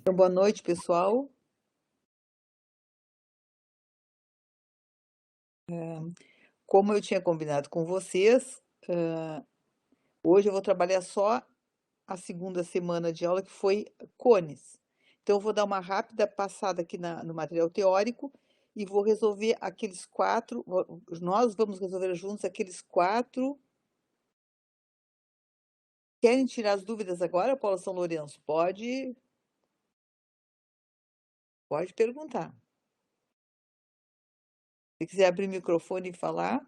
Então, boa noite, pessoal. Como eu tinha combinado com vocês, hoje eu vou trabalhar só a segunda semana de aula, que foi cones. Então, eu vou dar uma rápida passada aqui no material teórico e vou resolver aqueles quatro. Nós vamos resolver juntos aqueles quatro. Querem tirar as dúvidas agora, Paula São Lourenço? Pode perguntar. Se quiser abrir o microfone e falar.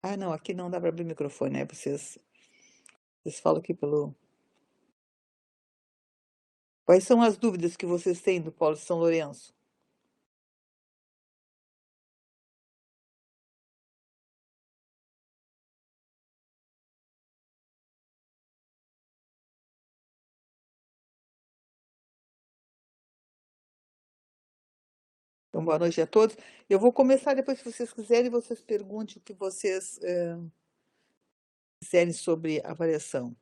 Ah, não, aqui não dá para abrir o microfone, né? Vocês falam aqui pelo. Quais são as dúvidas que vocês têm do Paulo de São Lourenço? Então, boa noite a todos. Eu vou começar depois, se vocês quiserem, vocês perguntem o que vocês quiserem sobre a avaliação.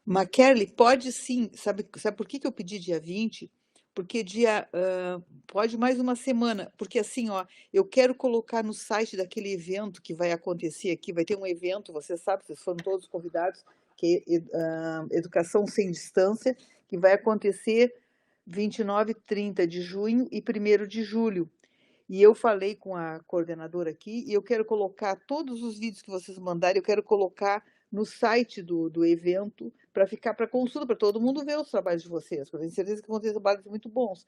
Macaulay, pode sim. Sabe por que que eu pedi dia 20? Porque pode mais uma semana. Porque assim, ó, eu quero colocar no site daquele evento que vai acontecer aqui. Vai ter um evento, você sabe, vocês foram todos convidados, que é Educação Sem Distância, que vai acontecer 29 e 30 de junho e 1º de julho. E eu falei com a coordenadora aqui e eu quero colocar todos os vídeos que vocês mandarem, eu quero colocar no site do evento para ficar para consulta, para todo mundo ver os trabalhos de vocês, porque eu tenho certeza que vão ter trabalhos muito bons.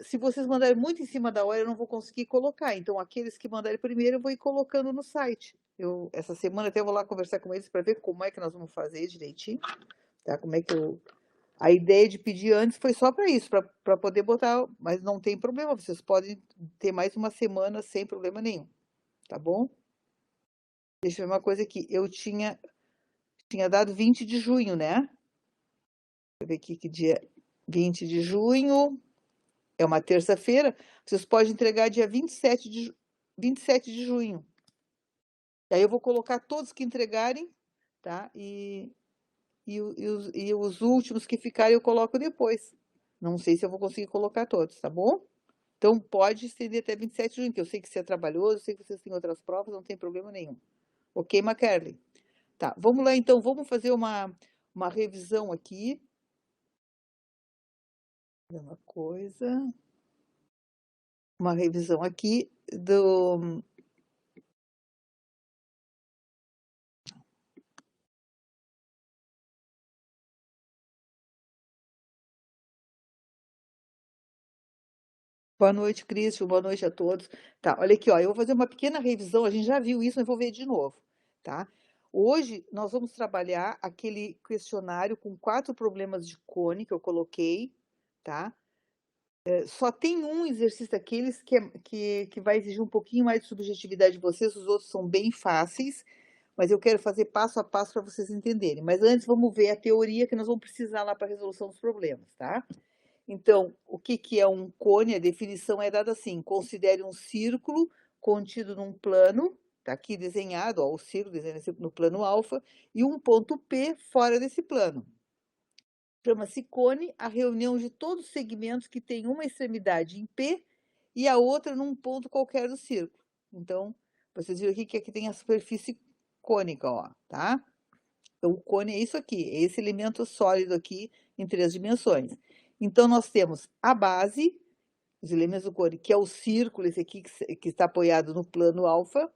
Se vocês mandarem muito em cima da hora, eu não vou conseguir colocar. Então, aqueles que mandarem primeiro, eu vou ir colocando no site. Essa semana até vou lá conversar com eles para ver como é que nós vamos fazer direitinho, tá? Como é que a ideia de pedir antes foi só para isso, para poder botar, mas não tem problema, vocês podem ter mais uma semana sem problema nenhum, tá bom? Deixa eu ver uma coisa aqui. Eu tinha dado 20 de junho, né? Deixa eu ver aqui que dia. 20 de junho é uma terça-feira. Vocês podem entregar dia 27 de junho. E aí eu vou colocar todos que entregarem, tá? E os últimos que ficarem eu coloco depois. Não sei se eu vou conseguir colocar todos, tá bom? Então pode estender até 27 de junho, que eu sei que você é trabalhoso, eu sei que vocês têm outras provas, não tem problema nenhum. Ok, Macaulay? Tá, vamos lá então, vamos fazer uma revisão aqui. Uma coisa. Uma revisão aqui do. Boa noite, Cristian, boa noite a todos. Tá, olha aqui, ó, eu vou fazer uma pequena revisão, a gente já viu isso, mas vou ver de novo, tá? Hoje nós vamos trabalhar aquele questionário com 4 problemas de cone que eu coloquei, tá? Só tem um exercício daqueles que vai exigir um pouquinho mais de subjetividade de vocês, os outros são bem fáceis, mas eu quero fazer passo a passo para vocês entenderem. Mas antes vamos ver a teoria que nós vamos precisar lá para a resolução dos problemas, tá? Então, o que que é um cone? A definição é dada assim: considere um círculo contido num plano, está aqui desenhado, ó, o círculo desenhado no plano alfa, e um ponto P fora desse plano. Chama-se cone a reunião de todos os segmentos que têm uma extremidade em P e a outra num ponto qualquer do círculo. Então, vocês viram aqui que aqui tem a superfície cônica, ó, tá? Então, o cone é isso aqui, é esse elemento sólido aqui em 3 dimensões. Então, nós temos a base, os elementos do cone, que é o círculo, esse aqui que está apoiado no plano alfa,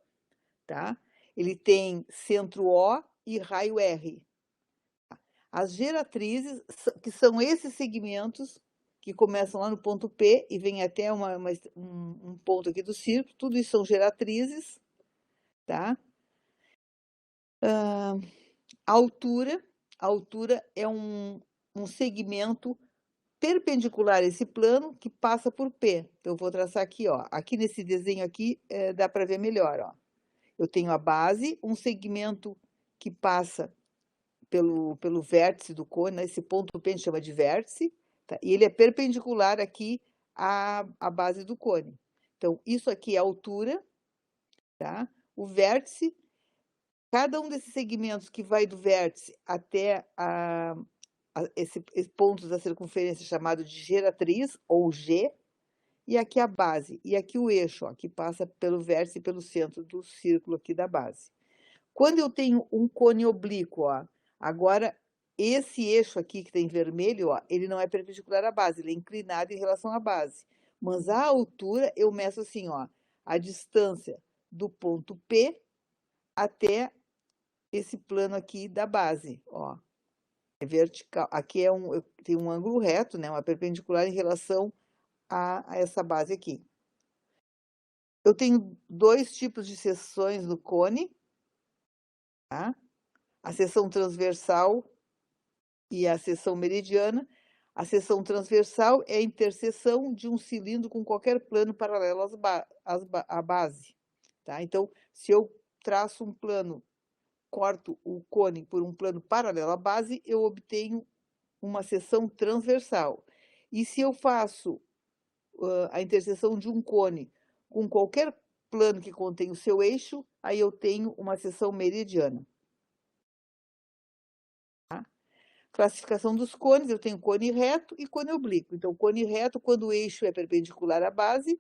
tá? Ele tem centro O e raio R. As geratrizes, que são esses segmentos que começam lá no ponto P e vêm até um ponto aqui do círculo, tudo isso são geratrizes, tá? A altura é um segmento perpendicular a esse plano que passa por P. Então, eu vou traçar aqui, ó. Aqui nesse desenho aqui, dá para ver melhor, ó. Eu tenho a base, um segmento que passa pelo vértice do cone, né? Esse ponto P a gente chama de vértice, tá? E ele é perpendicular aqui à base do cone. Então, isso aqui é a altura, tá? O vértice, cada um desses segmentos que vai do vértice até esse ponto da circunferência chamado de geratriz, ou G, e aqui a base, e aqui o eixo, ó, que passa pelo vértice e pelo centro do círculo aqui da base. Quando eu tenho um cone oblíquo, ó, agora esse eixo aqui que tem vermelho, ó, ele não é perpendicular à base, ele é inclinado em relação à base. Mas a altura eu meço assim, ó, a distância do ponto P até esse plano aqui da base, ó. É vertical. Aqui tem um ângulo reto, né, uma perpendicular em relação a essa base aqui. Eu tenho dois tipos de seções no cone, tá? A seção transversal e a seção meridiana. A seção transversal é a interseção de um cilindro com qualquer plano paralelo à base, tá? Então, se eu traço um plano, corto o cone por um plano paralelo à base, eu obtenho uma seção transversal. E se eu faço a interseção de um cone com qualquer plano que contém o seu eixo, aí eu tenho uma seção meridiana. Tá? Classificação dos cones, eu tenho cone reto e cone oblíquo. Então, cone reto, quando o eixo é perpendicular à base,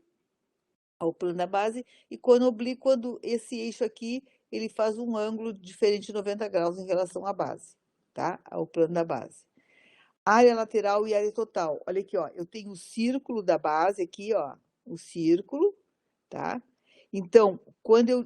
ao plano da base, e cone oblíquo, quando esse eixo aqui, ele faz um ângulo diferente de 90 graus em relação à base, tá? Ao plano da base. Área lateral e área total. Olha aqui, ó, eu tenho o círculo da base aqui, ó, o círculo, tá? Então,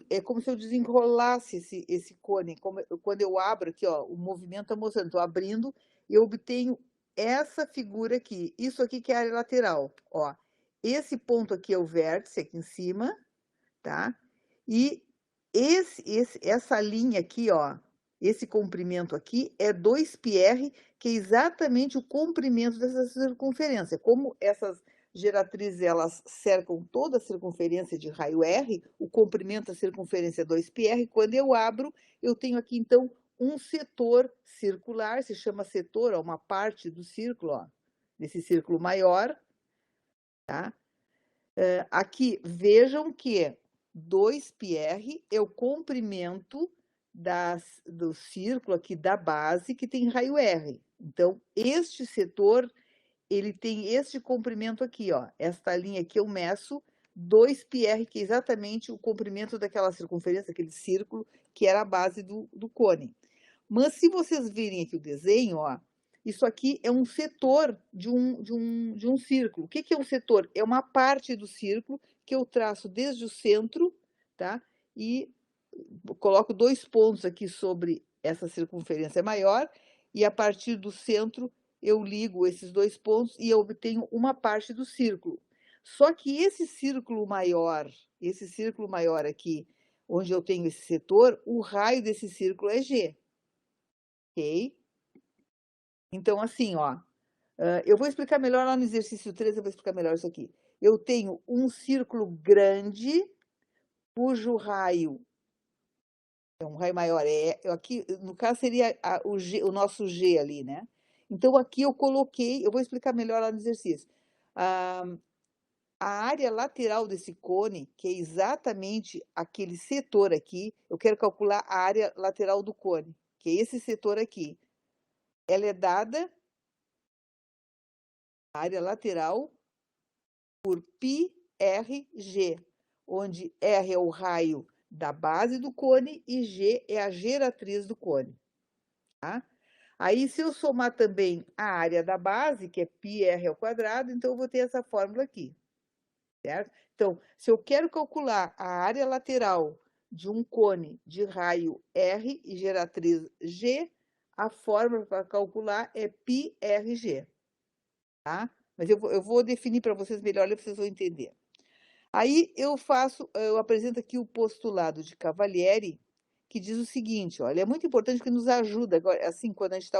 é como se eu desenrolasse esse cone, quando eu abro aqui, ó, o movimento está mostrando, estou abrindo, eu obtenho essa figura aqui. Isso aqui que é a área lateral, ó. Esse ponto aqui é o vértice, aqui em cima, tá? E essa linha aqui, ó, esse comprimento aqui é 2πr, que é exatamente o comprimento dessa circunferência. Como essas geratrizes, elas cercam toda a circunferência de raio R, o comprimento da circunferência é 2πr. Quando eu abro, eu tenho aqui, então, um setor circular, se chama setor, ó, uma parte do círculo, ó, desse círculo maior, tá? Aqui, vejam que 2πr é o comprimento do círculo aqui da base, que tem raio R. Então, este setor, ele tem este comprimento aqui, ó. Esta linha aqui eu meço 2πr, que é exatamente o comprimento daquela circunferência, aquele círculo, que era a base do cone. Mas se vocês virem aqui o desenho, ó, isso aqui é um setor de um círculo. O que é um setor? É uma parte do círculo que eu traço desde o centro, tá? E coloco 2 pontos aqui sobre essa circunferência maior, e a partir do centro eu ligo esses 2 pontos e eu obtenho uma parte do círculo. Só que esse círculo maior aqui, onde eu tenho esse setor, o raio desse círculo é G. Ok? Então, assim, ó, eu vou explicar melhor lá no exercício 3, eu vou explicar melhor isso aqui. Eu tenho um círculo grande, cujo raio é um raio maior. Aqui, no caso, seria o nosso G ali, né? Então, aqui eu coloquei, eu vou explicar melhor lá no exercício. A área lateral desse cone, que é exatamente aquele setor aqui, eu quero calcular a área lateral do cone, que é esse setor aqui. Ela é dada, a área lateral, por πrg, onde R é o raio da base do cone e G é a geratriz do cone, tá? Aí, se eu somar também a área da base, que é πr ao quadrado, então eu vou ter essa fórmula aqui, certo? Então, se eu quero calcular a área lateral de um cone de raio R e geratriz G, a fórmula para calcular é πrg, tá? Mas eu vou definir para vocês melhor, vocês vão entender. Aí eu apresento aqui o postulado de Cavalieri, que diz o seguinte, olha, é muito importante que nos ajuda, agora, assim, quando a gente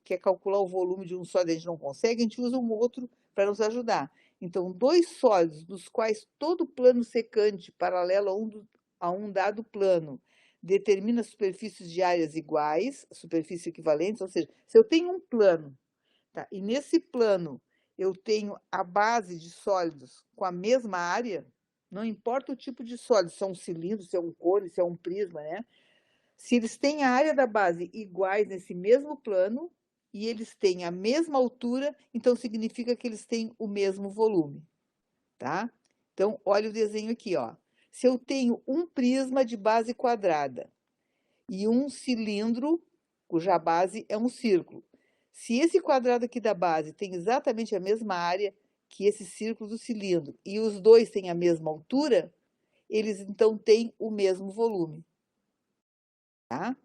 quer calcular o volume de um sólido e a gente não consegue, a gente usa um outro para nos ajudar. Então, dois sólidos, dos quais todo plano secante paralelo a um dado plano determina superfícies de áreas iguais, superfícies equivalentes, ou seja, se eu tenho um plano, tá, e nesse plano eu tenho a base de sólidos com a mesma área, não importa o tipo de sólido, se é um cilindro, se é um cone, se é um prisma, né? Se eles têm a área da base iguais nesse mesmo plano e eles têm a mesma altura, então significa que eles têm o mesmo volume, tá? Então, olha o desenho aqui, ó. Se eu tenho um prisma de base quadrada e um cilindro cuja base é um círculo, se esse quadrado aqui da base tem exatamente a mesma área que esse círculo do cilindro e os dois têm a mesma altura, eles então têm o mesmo volume, tá?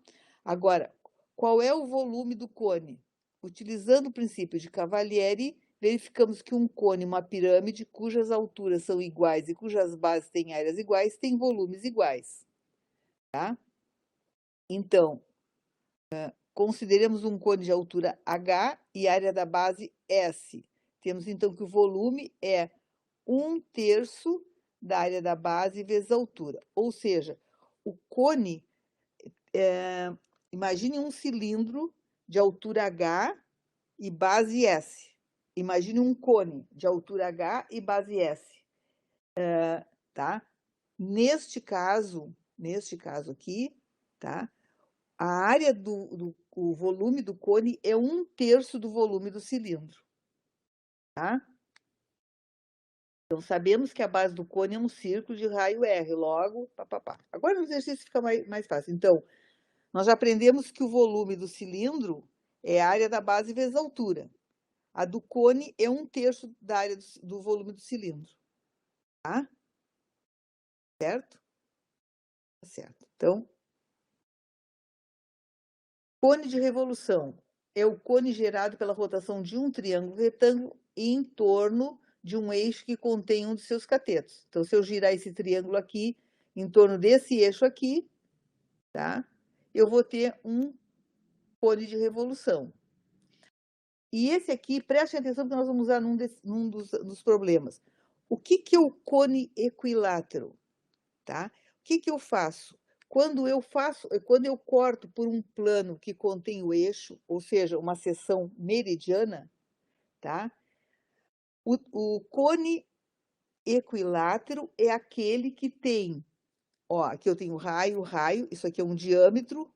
Agora, qual é o volume do cone? Utilizando o princípio de Cavalieri, verificamos que um cone, uma pirâmide, cujas alturas são iguais e cujas bases têm áreas iguais, tem volumes iguais, tá? Então, consideremos um cone de altura H e área da base S. Temos, então, que o volume é 1/3 da área da base vezes a altura. Ou seja, o cone, imagine um cilindro de altura H e base S. Imagine um cone de altura H e base S. Tá? Neste caso aqui, tá? A área o volume do cone é 1/3 do volume do cilindro, tá? Então, sabemos que a base do cone é um círculo de raio R, logo, papapá. Agora o exercício fica mais fácil. Então, nós já aprendemos que o volume do cilindro é a área da base vezes a altura. A do cone é 1/3 da área do volume do cilindro, tá? Certo? Tá certo. Então, cone de revolução é o cone gerado pela rotação de um triângulo retângulo em torno de um eixo que contém um de seus catetos. Então, se eu girar esse triângulo aqui em torno desse eixo aqui, tá? Eu vou ter um cone de revolução. E esse aqui, preste atenção que nós vamos usar num dos problemas. O que é o cone equilátero, tá? O que eu faço? Quando eu corto por um plano que contém o eixo, ou seja, uma seção meridiana, tá? O cone equilátero é aquele que tem, ó, aqui eu tenho raio, isso aqui é um diâmetro,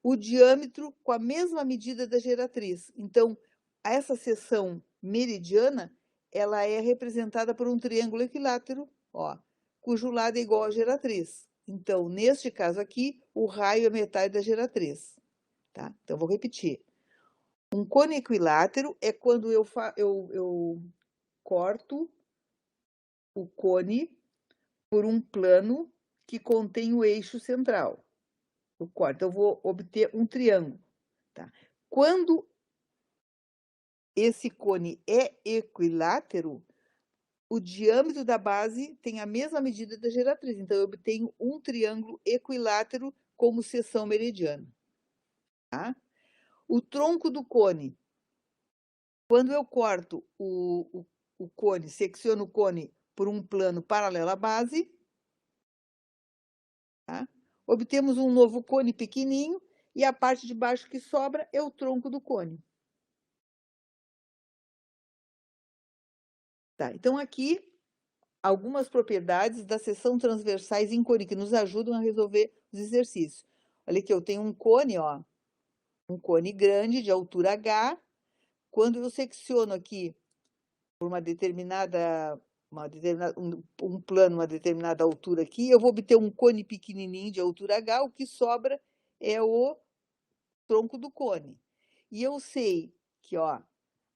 o diâmetro com a mesma medida da geratriz. Então, essa seção meridiana, ela é representada por um triângulo equilátero, ó, cujo lado é igual à geratriz. Então, neste caso aqui, o raio é metade da geratriz, tá? Então, vou repetir. Um cone equilátero é quando eu corto o cone por um plano que contém o eixo central. Eu corto, então eu vou obter um triângulo, tá? Quando esse cone é equilátero, o diâmetro da base tem a mesma medida da geratriz. Então, eu obtenho um triângulo equilátero como seção meridiana, tá? O tronco do cone, quando eu corto o cone, secciono o cone por um plano paralelo à base, tá? Obtemos um novo cone pequenininho e a parte de baixo que sobra é o tronco do cone. Tá, então aqui algumas propriedades das seção transversais em cone que nos ajudam a resolver os exercícios. Olha aqui, eu tenho um cone, ó, um cone grande de altura H. Quando eu secciono aqui por um plano, uma determinada altura aqui, eu vou obter um cone pequenininho de altura H, o que sobra é o tronco do cone. E eu sei que, ó,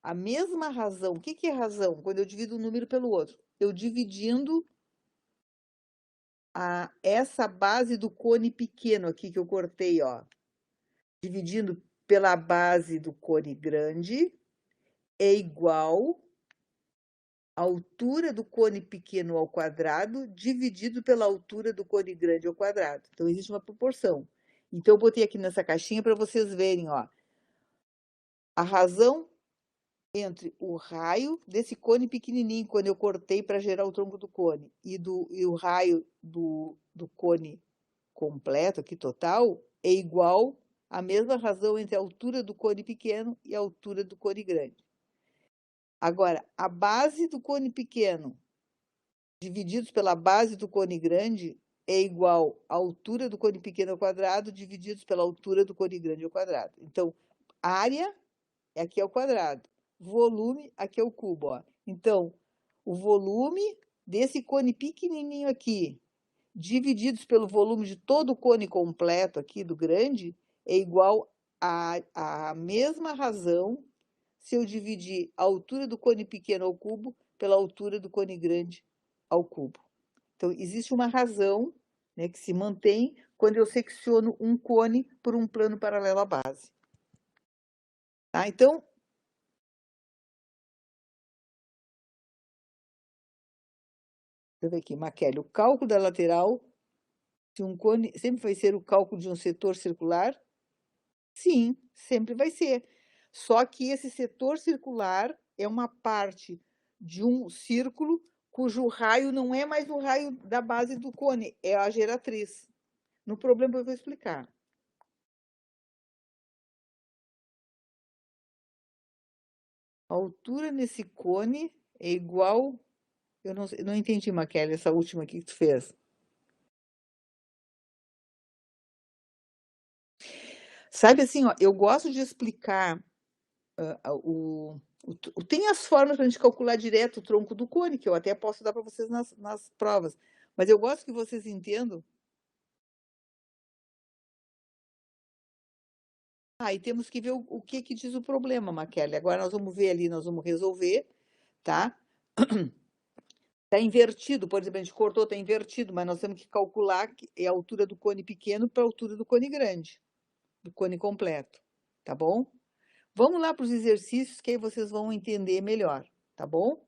a mesma razão, o que é razão? Quando eu divido um número pelo outro. Eu dividindo essa base do cone pequeno aqui que eu cortei, ó, dividindo pela base do cone grande, é igual à altura do cone pequeno ao quadrado, dividido pela altura do cone grande ao quadrado. Então, existe uma proporção. Então, eu botei aqui nessa caixinha para vocês verem, ó, a razão entre o raio desse cone pequenininho, quando eu cortei para gerar o tronco do cone, e o raio do cone completo, aqui total, é igual à mesma razão entre a altura do cone pequeno e a altura do cone grande. Agora, a base do cone pequeno divididos pela base do cone grande é igual à altura do cone pequeno ao quadrado divididos pela altura do cone grande ao quadrado. Então, área aqui é o quadrado, volume aqui é o cubo, ó. Então, o volume desse cone pequenininho aqui, divididos pelo volume de todo o cone completo aqui do grande, é igual à mesma razão se eu dividir a altura do cone pequeno ao cubo pela altura do cone grande ao cubo. Então, existe uma razão, né, que se mantém quando eu secciono um cone por um plano paralelo à base. Tá? Então, deixa eu ver aqui, Maquele, o cálculo da lateral de um cone sempre vai ser o cálculo de um setor circular? Sim, sempre vai ser. Só que esse setor circular é uma parte de um círculo cujo raio não é mais o raio da base do cone, é a geratriz. No problema eu vou explicar. A altura nesse cone é igual. Eu não entendi, Maquele, essa última aqui que tu fez. Sabe assim, ó, eu gosto de explicar tem as formas para a gente calcular direto o tronco do cone, que eu até posso dar para vocês nas provas. Mas eu gosto que vocês entendam. E temos que ver o que que diz o problema, Maquele. Agora nós vamos ver ali, nós vamos resolver, tá? Está invertido, por exemplo, a gente cortou, está invertido, mas nós temos que calcular que é a altura do cone pequeno para a altura do cone grande, do cone completo, tá bom? Vamos lá para os exercícios que aí vocês vão entender melhor, tá bom?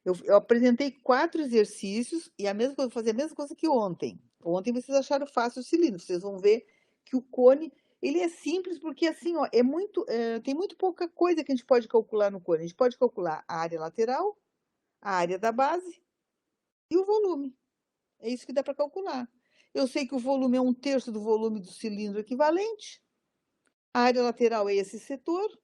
Eu apresentei 4 exercícios e vou fazer a mesma coisa que ontem. Ontem vocês acharam fácil o cilindro, vocês vão ver que o cone, ele é simples porque assim, ó, tem muito pouca coisa que a gente pode calcular no cone. A gente pode calcular a área lateral, a área da base e o volume. É isso que dá para calcular. Eu sei que o volume é 1/3 do volume do cilindro equivalente. A área lateral é esse setor.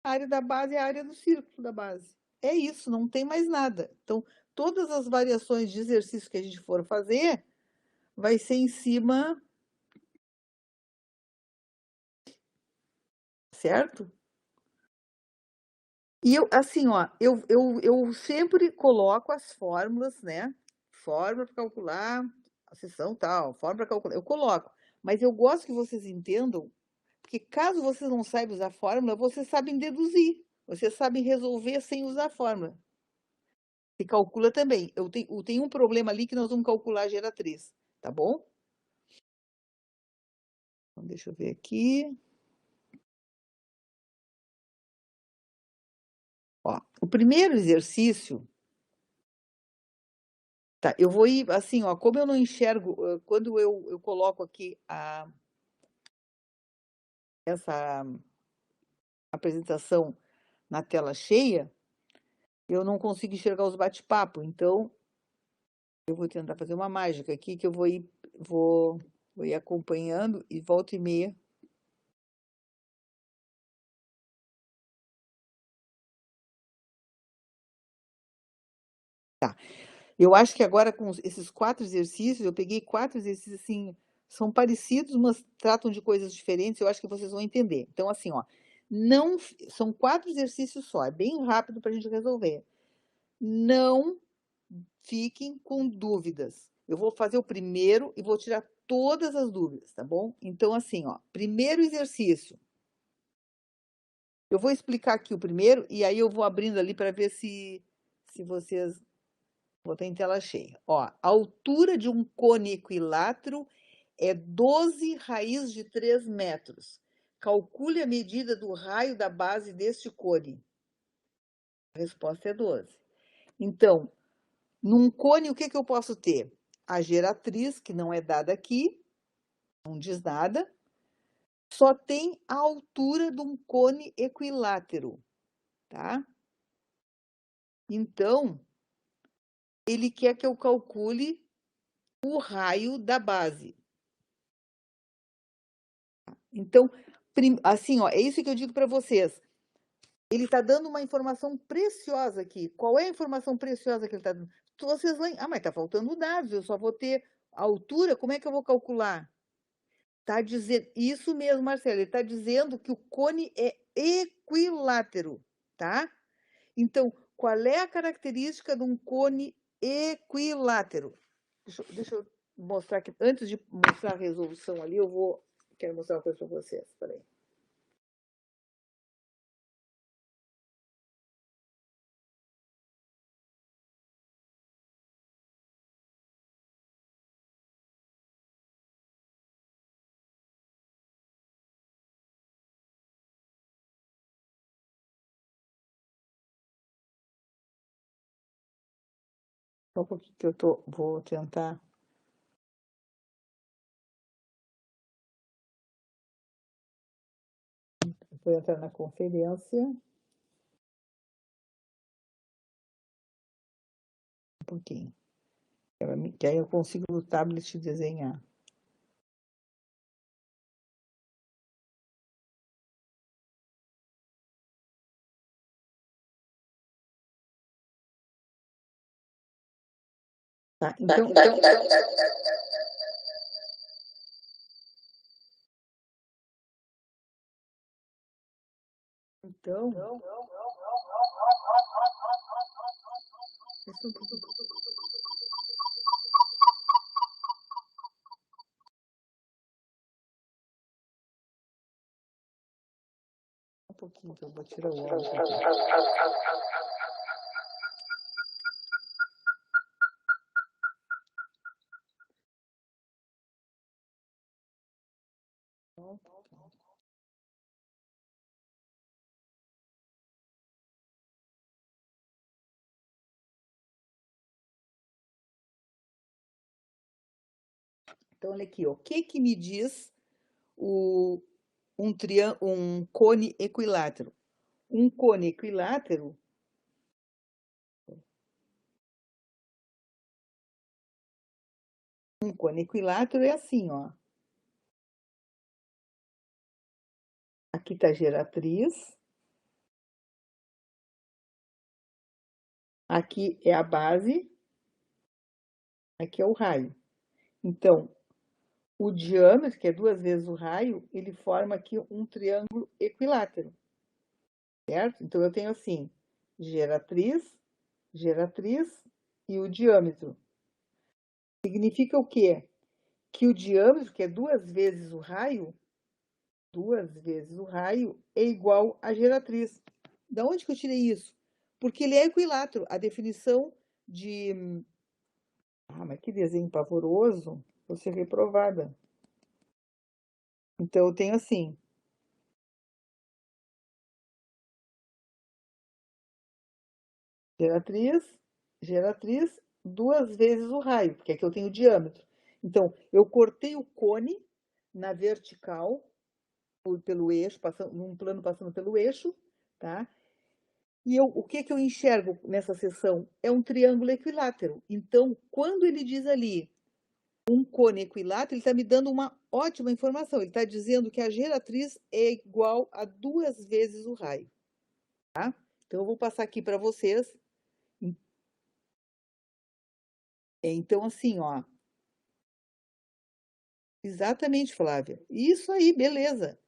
A área da base é a área do círculo da base. É isso, não tem mais nada. Então, todas as variações de exercício que a gente for fazer, vai ser em cima, certo? E eu, assim, ó, eu sempre coloco as fórmulas, né? Fórmula para calcular a seção tal, fórmula para calcular. Eu coloco, mas eu gosto que vocês entendam, porque caso vocês não saibam usar fórmula, vocês sabem deduzir, vocês sabem resolver sem usar fórmula. Se calcula também. Eu tenho um problema ali que nós vamos calcular a geratriz, tá bom? Então, deixa eu ver aqui. Ó, o primeiro exercício, tá? Eu vou ir assim, ó, como eu não enxergo, quando eu coloco aqui essa apresentação na tela cheia, eu não consigo enxergar os bate-papo, então eu vou tentar fazer uma mágica aqui que eu vou ir acompanhando e volta e meia. Tá. Eu acho que agora com esses 4 exercícios, eu peguei 4 exercícios assim, são parecidos, mas tratam de coisas diferentes, eu acho que vocês vão entender. Então, assim, ó, não, são 4 exercícios só, é bem rápido para a gente resolver. Não fiquem com dúvidas. Eu vou fazer o primeiro e vou tirar todas as dúvidas, tá bom? Então, assim, ó, primeiro exercício. Eu vou explicar aqui o primeiro e aí eu vou abrindo ali para ver se vocês. Botei em tela cheia. Ó, a altura de um cone equilátero é 12 raiz de 3 metros. Calcule a medida do raio da base deste cone. A resposta é 12. Então, num cone, o que que eu posso ter? A geratriz, que não é dada aqui, não diz nada. Só tem a altura de um cone equilátero, tá? Então, ele quer que eu calcule o raio da base. Então, assim, ó, é isso que eu digo para vocês. Ele está dando uma informação preciosa aqui. Qual é a informação preciosa que ele está dando? Vocês lembram? Ah, mas está faltando dados, eu só vou ter a altura, como é que eu vou calcular? Tá dizendo, isso mesmo, Marcelo, ele está dizendo que o cone é equilátero, tá? Então, qual é a característica de um cone equilátero? Deixa eu mostrar aqui, antes de mostrar a resolução ali, quero mostrar uma coisa para vocês, peraí. Só um pouquinho que vou tentar. Vou entrar na conferência. Um pouquinho. Que aí eu consigo no tablet desenhar. Tá? Então, um pouquinho que eu vou tirar o áudio aqui. Então, olha aqui, ó. O que que me diz um cone equilátero? Um cone equilátero, é assim, ó. Aqui está a geratriz, aqui é a base, aqui é o raio. Então, o diâmetro, que é 2 vezes o raio, ele forma aqui um triângulo equilátero, certo? Então, eu tenho assim, geratriz, geratriz e o diâmetro. Significa o quê? Que o diâmetro, que é 2 vezes o raio, 2 vezes o raio é igual à geratriz. Da onde que eu tirei isso? Porque ele é equilátero. A definição de... Ah, mas que desenho pavoroso. Vou ser reprovada. Então, eu tenho assim. Geratriz, geratriz, 2 vezes o raio, porque aqui eu tenho o diâmetro. Então, eu cortei o cone na vertical, pelo eixo, num plano passando pelo eixo, tá? E o que que eu enxergo nessa seção? É um triângulo equilátero. Então, quando ele diz ali um cone equilátero, ele está me dando uma ótima informação. Ele está dizendo que a geratriz é igual a 2 vezes o raio. Tá? Então, eu vou passar aqui para vocês. Então, assim, ó. Exatamente, Flávia. Isso aí, beleza.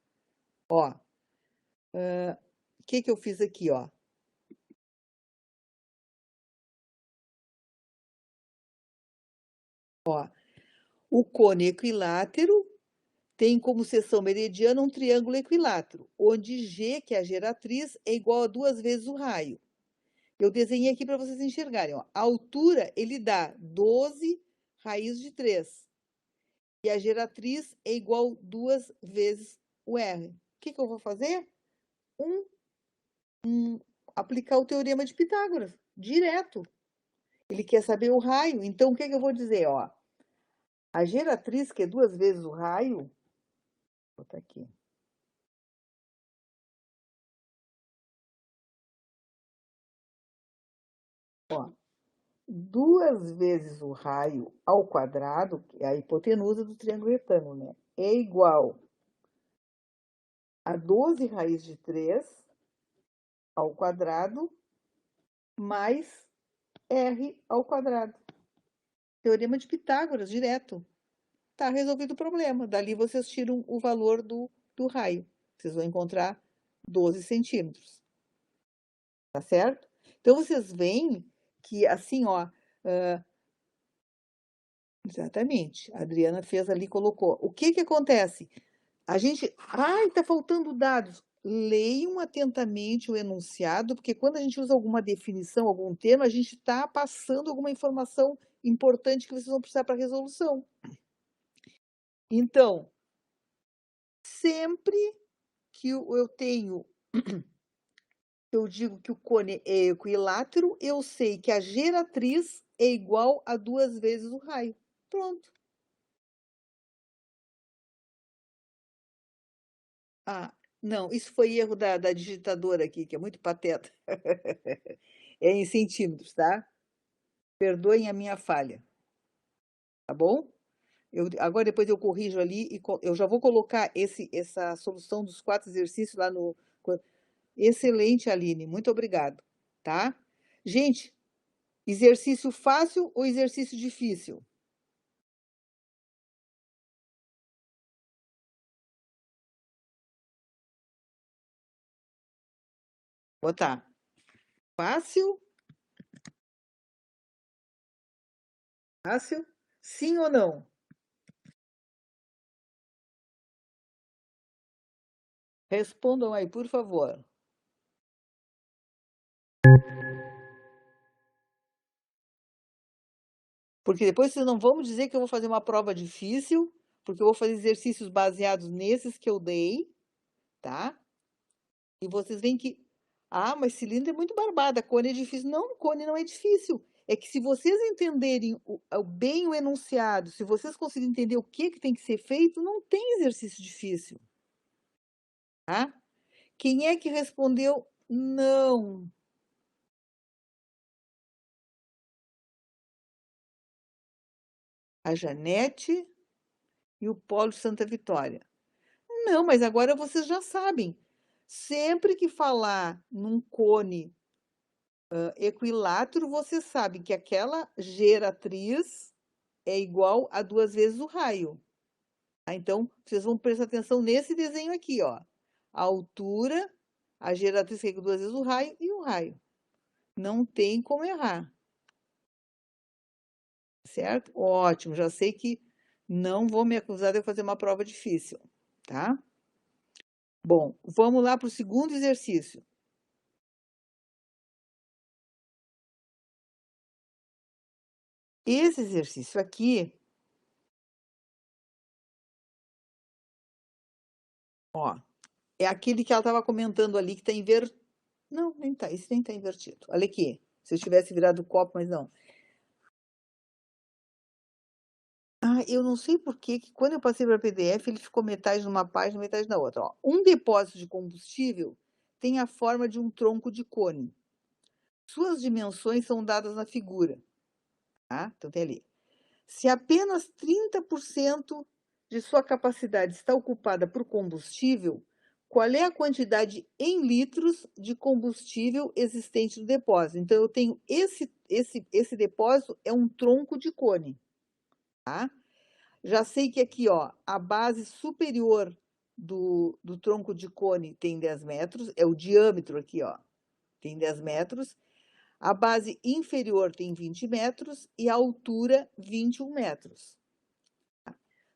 Ó, o que que eu fiz aqui, ó? Ó, o cone equilátero tem como seção meridiana um triângulo equilátero, onde G, que é a geratriz, é igual a 2 vezes o raio. Eu desenhei aqui para vocês enxergarem, ó. A altura, ele dá 12 raiz de 3. E a geratriz é igual a 2 vezes o R. O que que eu vou fazer? Aplicar o teorema de Pitágoras, direto. Ele quer saber o raio. Então, o que que eu vou dizer, ó? A geratriz, que é 2 vezes o raio, vou botar aqui. Ó, 2 vezes o raio ao quadrado, que é a hipotenusa do triângulo retângulo, né? É igual a 12 raiz de 3 ao quadrado mais R ao quadrado. Teorema de Pitágoras, direto. Tá resolvido o problema. Dali vocês tiram o valor do raio. Vocês vão encontrar 12 centímetros. Tá certo? Então, vocês veem que, assim, ó, exatamente, a Adriana fez ali, colocou. O que que acontece? A gente, ai, tá faltando dados. Leiam atentamente o enunciado, porque quando a gente usa alguma definição, algum termo, a gente está passando alguma informação importante que vocês vão precisar para a resolução. Então, sempre que eu tenho, eu digo que o cone é equilátero, eu sei que a geratriz é igual a 2 vezes o raio. Pronto. Ah, não, isso foi erro da digitadora aqui, que é muito pateta. É em centímetros, tá? Perdoem a minha falha, tá bom? Agora depois eu corrijo ali e eu já vou colocar essa solução dos 4 exercícios lá no. Excelente, Aline, muito obrigado, tá? Gente, exercício fácil ou exercício difícil? Botar fácil, fácil, sim ou não? Respondam aí, por favor. Porque depois vocês não vão me dizer que eu vou fazer uma prova difícil, porque eu vou fazer exercícios baseados nesses que eu dei, tá? E vocês veem que, ah, mas cilindro é muito barbada, cone é difícil. Não, cone não é difícil. É que se vocês entenderem bem o enunciado, se vocês conseguirem entender o que tem que ser feito, não tem exercício difícil, tá? Quem é que respondeu não? A Janete e o Polo Santa Vitória. Não, mas agora vocês já sabem. Sempre que falar num cone equilátero, você sabe que aquela geratriz é igual a 2 vezes o raio. Tá? Então, vocês vão prestar atenção nesse desenho aqui, ó. A altura, a geratriz que é 2 vezes o raio e o raio. Não tem como errar. Certo? Ótimo, já sei que não vou me acusar de eu fazer uma prova difícil, tá? Bom, vamos lá para o segundo exercício. Esse exercício aqui, ó, é aquele que ela estava comentando ali que está invertido. Não, nem tá, esse nem está invertido. Olha aqui, se eu tivesse virado o copo, mas não. Ah, eu não sei por que quando eu passei para PDF, ele ficou metade numa página, metade na outra. Ó, um depósito de combustível tem a forma de um tronco de cone. Suas dimensões são dadas na figura, tá? Então tem ali. Se apenas 30% de sua capacidade está ocupada por combustível, qual é a quantidade em litros de combustível existente no depósito? Então, eu tenho esse depósito é um tronco de cone, tá? Já sei que aqui, ó, a base superior do tronco de cone tem 10 metros, é o diâmetro aqui, ó, tem 10 metros. A base inferior tem 20 metros e a altura 21 metros.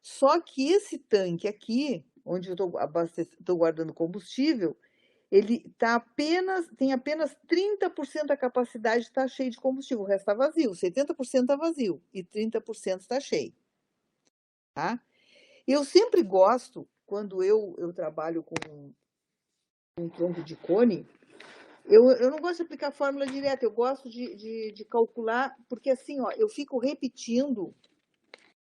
Só que esse tanque aqui, onde eu estou guardando combustível, ele tem apenas 30% da capacidade de estar cheio de combustível, o resto está vazio, 70% está vazio e 30% está cheio, tá? Eu sempre gosto, quando eu trabalho com um tronco de cone, eu não gosto de aplicar fórmula direta, eu gosto de calcular, porque assim, ó, eu fico repetindo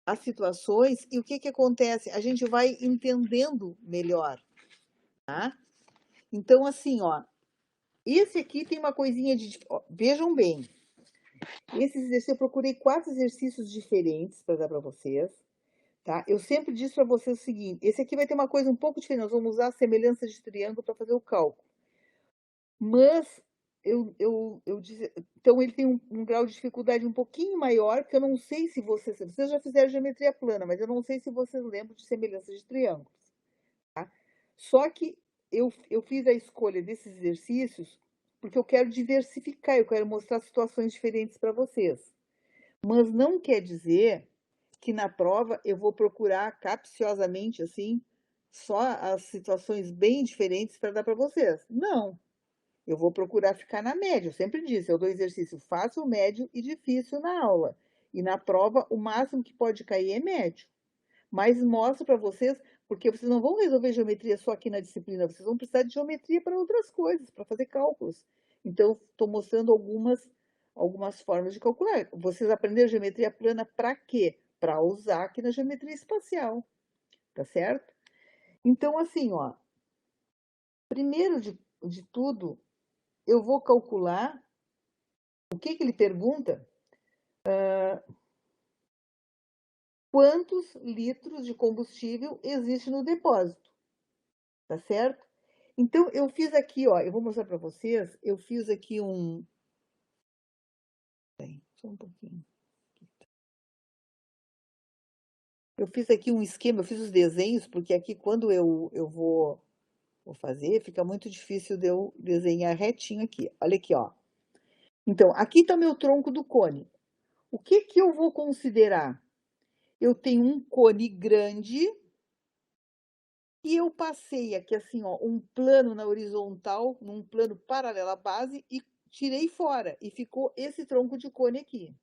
as situações e o que que acontece? A gente vai entendendo melhor, tá? Então, assim, ó, esse aqui tem uma coisinha de. Ó, vejam bem, esse exercício, eu procurei 4 exercícios diferentes para dar para vocês, tá? Eu sempre disse para vocês o seguinte: esse aqui vai ter uma coisa um pouco diferente, nós vamos usar a semelhança de triângulo para fazer o cálculo. Mas eu disse então ele tem um grau de dificuldade um pouquinho maior, porque eu não sei se vocês já fizeram geometria plana, mas eu não sei se vocês lembram de semelhanças de triângulos, tá. Só que eu fiz a escolha desses exercícios, porque eu quero diversificar, eu quero mostrar situações diferentes para vocês. Mas não quer dizer que na prova eu vou procurar capciosamente, assim, só as situações bem diferentes para dar para vocês. Não. Eu vou procurar ficar na média. Eu sempre disse, eu dou exercício fácil, médio e difícil na aula. E na prova, o máximo que pode cair é médio. Mas mostro para vocês, porque vocês não vão resolver geometria só aqui na disciplina, vocês vão precisar de geometria para outras coisas, para fazer cálculos. Então, estou mostrando algumas formas de calcular. Vocês aprenderam geometria plana para quê? Para usar aqui na geometria espacial, tá certo? Então, assim, ó, primeiro de tudo, eu vou calcular o que ele pergunta? Quantos litros de combustível existe no depósito, tá certo? Então, eu fiz aqui, ó, eu vou mostrar para vocês, eu fiz aqui só um pouquinho. Eu fiz aqui um esquema, eu fiz os desenhos, porque aqui quando eu vou fazer, fica muito difícil de eu desenhar retinho aqui. Olha aqui, ó. Então, aqui está meu tronco do cone. O que que eu vou considerar? Eu tenho um cone grande e eu passei aqui assim, ó, um plano na horizontal, num plano paralelo à base e tirei fora e ficou esse tronco de cone aqui.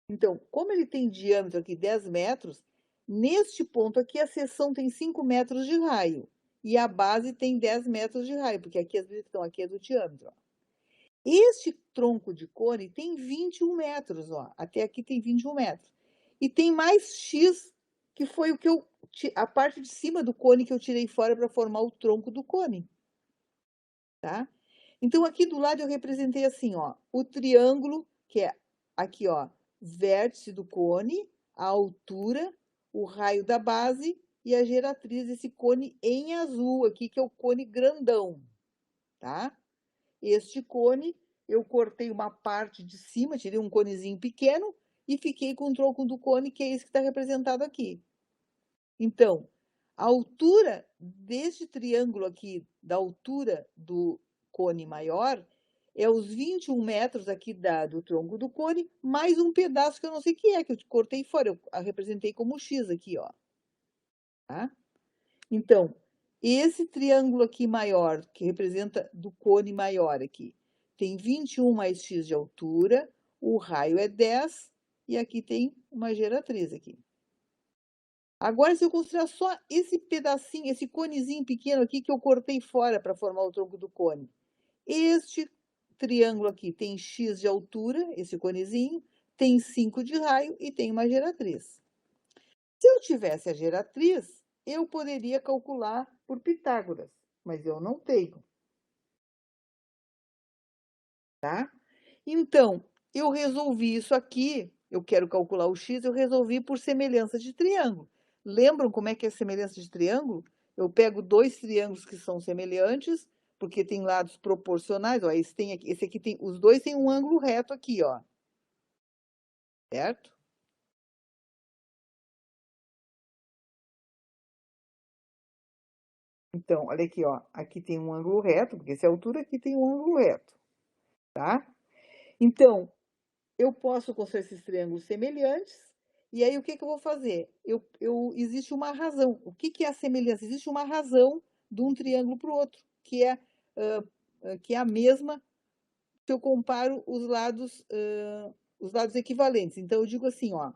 Então, como ele tem diâmetro aqui 10 metros, neste ponto aqui a seção tem 5 metros de raio e a base tem 10 metros de raio, porque aqui as medidas que estão aqui é do diâmetro, ó. Este tronco de cone tem 21 metros, ó. Até aqui tem 21 metros. E tem mais X, que foi o que a parte de cima do cone que eu tirei fora para formar o tronco do cone, tá? Então, aqui do lado eu representei assim, ó, o triângulo, que é aqui, ó, vértice do cone, a altura, o raio da base e a geratriz, esse cone em azul aqui, que é o cone grandão, tá? Este cone, eu cortei uma parte de cima, tirei um conezinho pequeno e fiquei com o tronco do cone, que é esse que está representado aqui. Então, a altura deste triângulo aqui, da altura do cone maior, é os 21 metros aqui do tronco do cone, mais um pedaço que eu não sei o que é, que eu cortei fora, eu a representei como X aqui, ó. Tá? Então, esse triângulo aqui maior, que representa do cone maior aqui, tem 21 mais x de altura, o raio é 10, e aqui tem uma geratriz aqui. Agora, se eu considerar só esse pedacinho, esse conezinho pequeno aqui que eu cortei fora para formar o tronco do cone. Este triângulo aqui tem x de altura, esse conezinho, tem 5 de raio e tem uma geratriz. Se eu tivesse a geratriz, eu poderia calcular por Pitágoras, mas eu não tenho, tá? Então, eu resolvi isso aqui, eu quero calcular o x, eu resolvi por semelhança de triângulo. Lembram como é que é semelhança de triângulo? Eu pego dois triângulos que são semelhantes, porque tem lados proporcionais, ó, esse aqui tem, os dois têm um ângulo reto aqui, ó. Certo? Então, olha aqui, ó, aqui tem um ângulo reto, porque essa altura aqui tem um ângulo reto, tá? Então, eu posso construir esses triângulos semelhantes, e aí o que que eu vou fazer? Existe uma razão. O que que é a semelhança? Existe uma razão de um triângulo para o outro, que é a mesma se eu comparo os lados equivalentes. Então, eu digo assim, ó,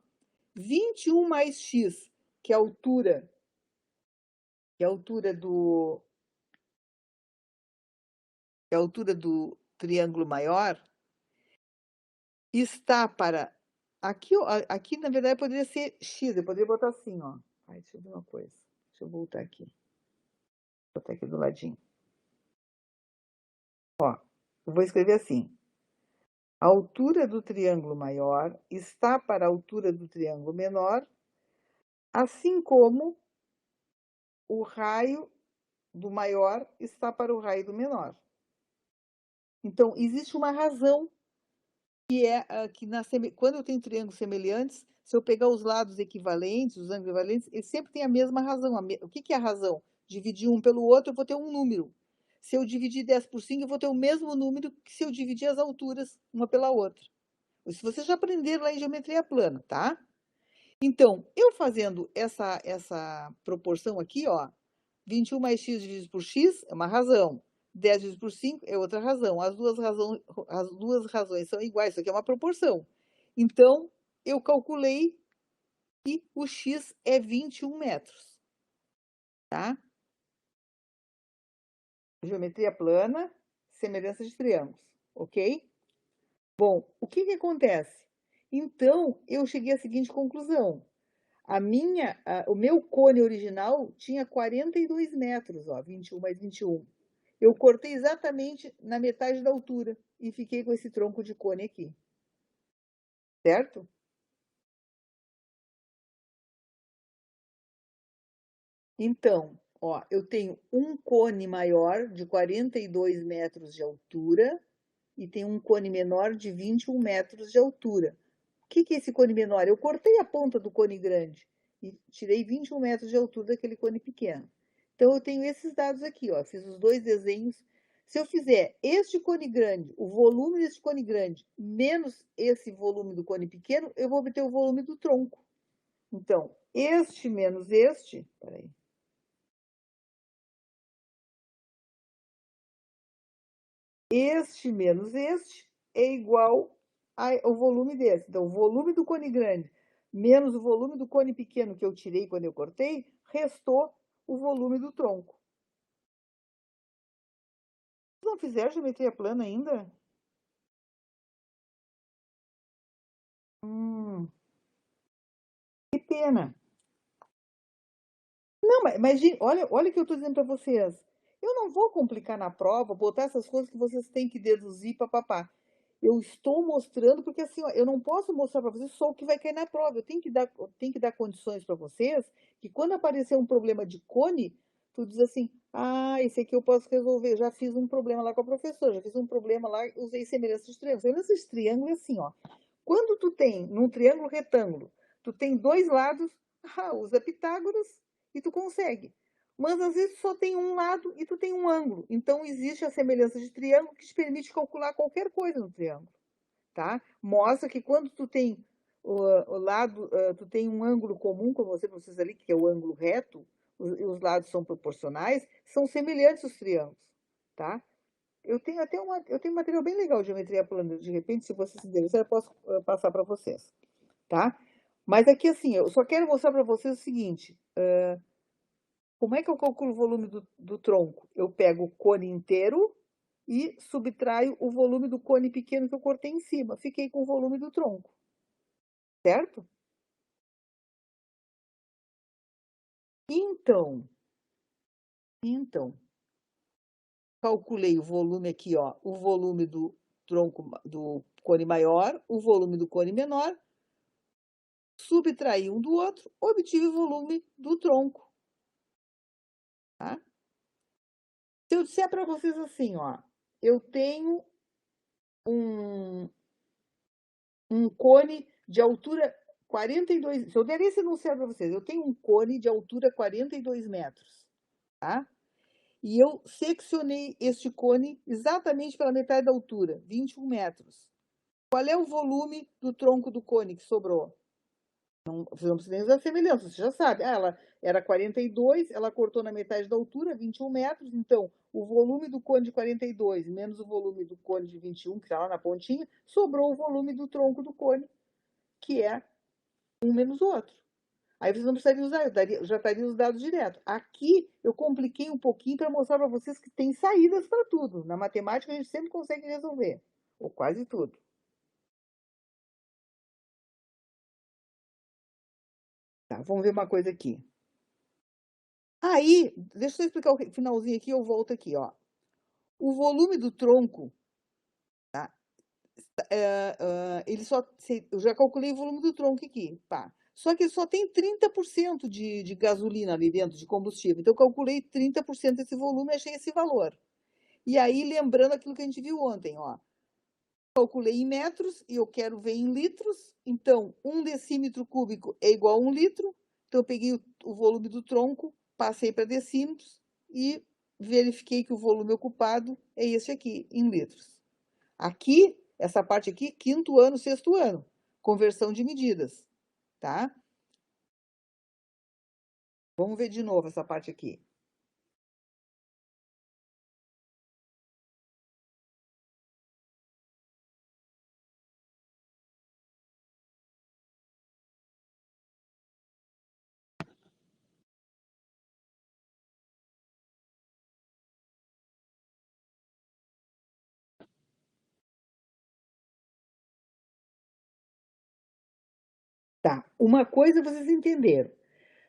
21 mais x, que é a altura, que é a altura do, que é a altura do triângulo maior, está para. Aqui, aqui, na verdade, poderia ser X, eu poderia botar assim, ó. Ai, deixa eu ver uma coisa. Deixa eu voltar aqui. Vou botar aqui do ladinho. Ó, eu vou escrever assim. A altura do triângulo maior está para a altura do triângulo menor, assim como o raio do maior está para o raio do menor. Então, existe uma razão que é que quando eu tenho triângulos semelhantes, se eu pegar os lados equivalentes, os ângulos equivalentes, eles sempre têm a mesma razão. O que que é a razão? Dividir um pelo outro, eu vou ter um número. Se eu dividir 10 por 5, eu vou ter o mesmo número que se eu dividir as alturas uma pela outra. Isso vocês já aprenderam lá em geometria plana, tá? Então, eu fazendo essa proporção aqui, ó, 21 mais x dividido por x é uma razão. 10 dividido por 5 é outra razão. As duas razões são iguais, isso aqui é uma proporção. Então, eu calculei que o x é 21 metros, tá? Geometria plana, semelhança de triângulos, ok? Bom, o que que acontece? Então, eu cheguei à seguinte conclusão. O meu cone original tinha 42 metros, ó, 21 mais 21. Eu cortei exatamente na metade da altura e fiquei com esse tronco de cone aqui, certo? Então, ó, eu tenho um cone maior de 42 metros de altura e tenho um cone menor de 21 metros de altura. O que que é esse cone menor? Eu cortei a ponta do cone grande e tirei 21 metros de altura daquele cone pequeno. Então, eu tenho esses dados aqui, ó. Fiz os dois desenhos. Se eu fizer este cone grande, o volume desse cone grande, menos esse volume do cone pequeno, eu vou obter o volume do tronco. Então, este menos este, peraí. Este menos este é igual ao volume desse. Então, o volume do cone grande menos o volume do cone pequeno que eu tirei quando eu cortei, restou o volume do tronco. Não fizeram geometria plana ainda? Que pena. Não, mas gente, olha o que eu estou dizendo para vocês. Eu não vou complicar na prova, botar essas coisas que vocês têm que deduzir, papapá. Eu estou mostrando, porque assim, ó, eu não posso mostrar para vocês só o que vai cair na prova. Eu tenho que dar condições para vocês que quando aparecer um problema de cone, tu diz assim, ah, esse aqui eu posso resolver. Já fiz um problema lá com a professora, já fiz um problema lá, usei semelhança de triângulo. Semelhança de triângulo é assim, ó. Quando tu tem, num triângulo retângulo, tu tem dois lados, usa Pitágoras e tu consegue. Mas às vezes só tem um lado e tu tem um ângulo. Então existe a semelhança de triângulo que te permite calcular qualquer coisa no triângulo, tá? Mostra que quando tu tem o lado, tu tem um ângulo comum, como você precisa ali, que é o ângulo reto, os lados são proporcionais, são semelhantes os triângulos, tá? Eu tenho material bem legal de geometria plana, de repente, se vocês se interessarem, eu posso passar para vocês, tá? Mas aqui, assim, eu só quero mostrar para vocês o seguinte, como é que eu calculo o volume do tronco? Eu pego o cone inteiro e subtraio o volume do cone pequeno que eu cortei em cima. Fiquei com o volume do tronco, certo? Então, então, calculei o volume aqui, ó, o volume do tronco do cone maior, o volume do cone menor, subtraí um do outro, obtive o volume do tronco, tá? Se eu disser para vocês assim, ó, eu tenho um, um cone de altura 42, se eu der esse enunciado para vocês, eu tenho um cone de altura 42 metros, tá? E eu seccionei este cone exatamente pela metade da altura, 21 metros. Qual é o volume do tronco do cone que sobrou? Não precisamos da semelhança, você já sabe. Ela era 42, ela cortou na metade da altura, 21 metros. Então, o volume do cone de 42 menos o volume do cone de 21, que está lá na pontinha, sobrou o volume do tronco do cone, que é um menos o outro. Aí vocês não precisariam usar, já estaria os dados direto. Aqui eu compliquei um pouquinho para mostrar para vocês que tem saídas para tudo. Na matemática a gente sempre consegue resolver, ou quase tudo. Tá, vamos ver uma coisa aqui. Aí, deixa eu explicar o finalzinho aqui, eu volto aqui, ó. O volume do tronco, tá? Ele só, eu já calculei o volume do tronco aqui, pá. Só que ele só tem 30% de gasolina ali dentro, de combustível. Então, eu calculei 30% desse volume e achei esse valor. E aí, lembrando aquilo que a gente viu ontem, ó. Calculei em metros e eu quero ver em litros. Então, 1 decímetro cúbico é igual a 1 litro. Então, eu peguei o volume do tronco, passei para decímetros e verifiquei que o volume ocupado é esse aqui, em litros. Aqui, essa parte aqui, quinto ano, sexto ano. Conversão de medidas, tá? Vamos ver de novo essa parte aqui. Tá, uma coisa vocês entenderam.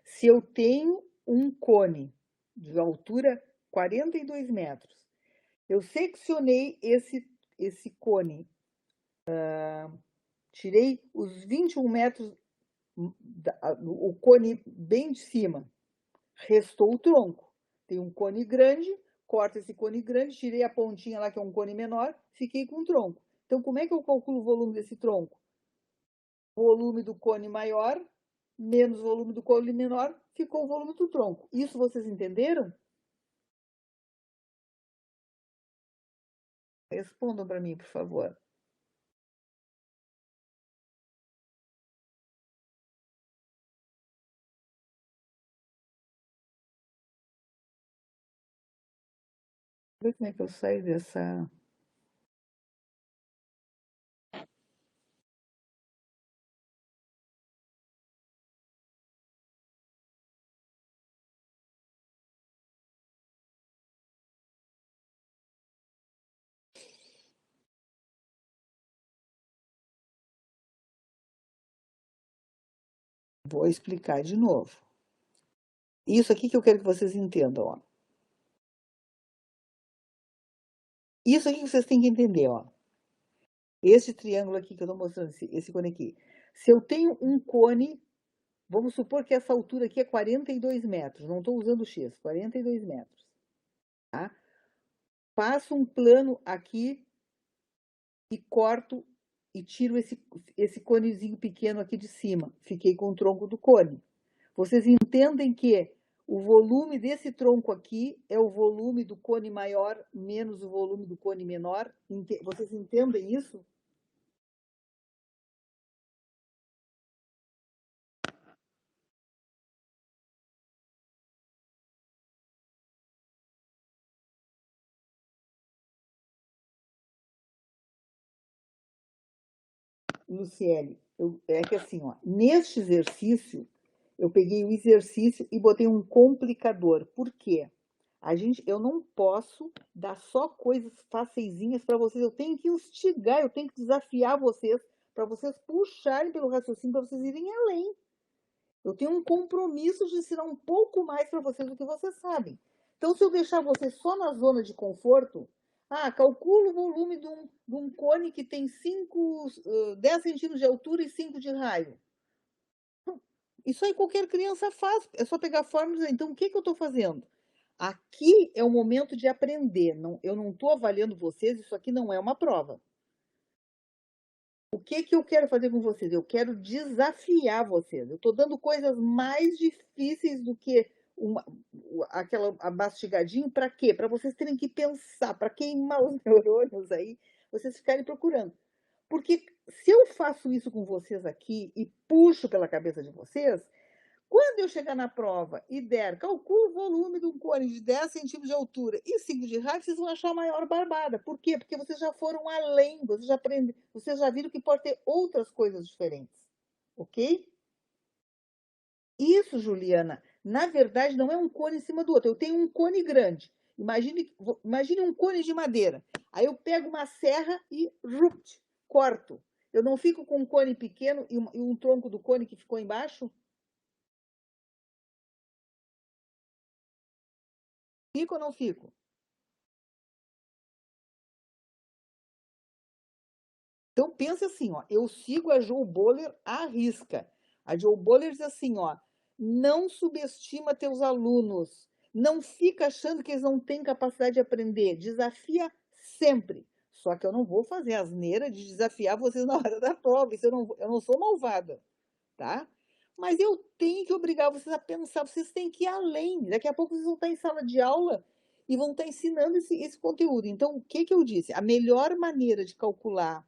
Se eu tenho um cone de altura 42 metros, eu seccionei esse cone, tirei os 21 metros, o cone bem de cima, restou o tronco. Tem um cone grande, corto esse cone grande, tirei a pontinha lá, que é um cone menor, fiquei com o tronco. Então, como é que eu calculo o volume desse tronco? Volume do cone maior, menos volume do cone menor, ficou o volume do tronco. Isso vocês entenderam? Respondam para mim, por favor. Ver como é que eu saio dessa. Vou explicar de novo. Isso aqui que eu quero que vocês entendam, ó. Isso aqui que vocês têm que entender, ó. Esse triângulo aqui que eu estou mostrando, esse cone aqui. Se eu tenho um cone, vamos supor que essa altura aqui é 42 metros, não estou usando o X, 42 metros, tá? Faço um plano aqui e corto e tiro esse conezinho pequeno aqui de cima. Fiquei com o tronco do cone. Vocês entendem que o volume desse tronco aqui é o volume do cone maior menos o volume do cone menor? Vocês entendem isso? Luciele, é que assim, ó, neste exercício, eu peguei o exercício e botei um complicador. Por quê? Eu não posso dar só coisas faceizinhas para vocês. Eu tenho que instigar, eu tenho que desafiar vocês para vocês puxarem pelo raciocínio, para vocês irem além. Eu tenho um compromisso de ensinar um pouco mais para vocês do que vocês sabem. Então, se eu deixar vocês só na zona de conforto, calculo o volume de um cone que tem 10 centímetros de altura e 5 de raio. Isso aí qualquer criança faz. É só pegar a fórmula e dizer, então, o que eu estou fazendo? Aqui é o momento de aprender. Eu não estou avaliando vocês, isso aqui não é uma prova. O que eu quero fazer com vocês? Eu quero desafiar vocês. Eu estou dando coisas mais difíceis do que aquela mastigadinho. Para quê? Para vocês terem que pensar, para queimar os neurônios aí, vocês ficarem procurando. Porque se eu faço isso com vocês aqui e puxo pela cabeça de vocês, quando eu chegar na prova e der, calculo o volume de um cone de 10 centímetros de altura e 5 de raio, vocês vão achar a maior barbada. Por quê? Porque vocês já foram além, vocês já viram que pode ter outras coisas diferentes. Ok? Isso, Juliana, na verdade não é um cone em cima do outro. Eu tenho um cone grande. Imagine um cone de madeira. Aí eu pego uma serra e corto. Eu não fico com um cone pequeno e um tronco do cone que ficou embaixo? Fico ou não fico? Então pensa assim, ó, eu sigo a Jo Boller à risca. A Jo Boller diz assim, ó, não subestima teus alunos. Não fica achando que eles não têm capacidade de aprender, desafia sempre. Só que eu não vou fazer asneira de desafiar vocês na hora da prova, isso eu não sou malvada, tá. Mas eu tenho que obrigar vocês a pensar, vocês têm que ir além, daqui a pouco vocês vão estar em sala de aula e vão estar ensinando esse conteúdo. Então, o que que eu disse? A melhor maneira de calcular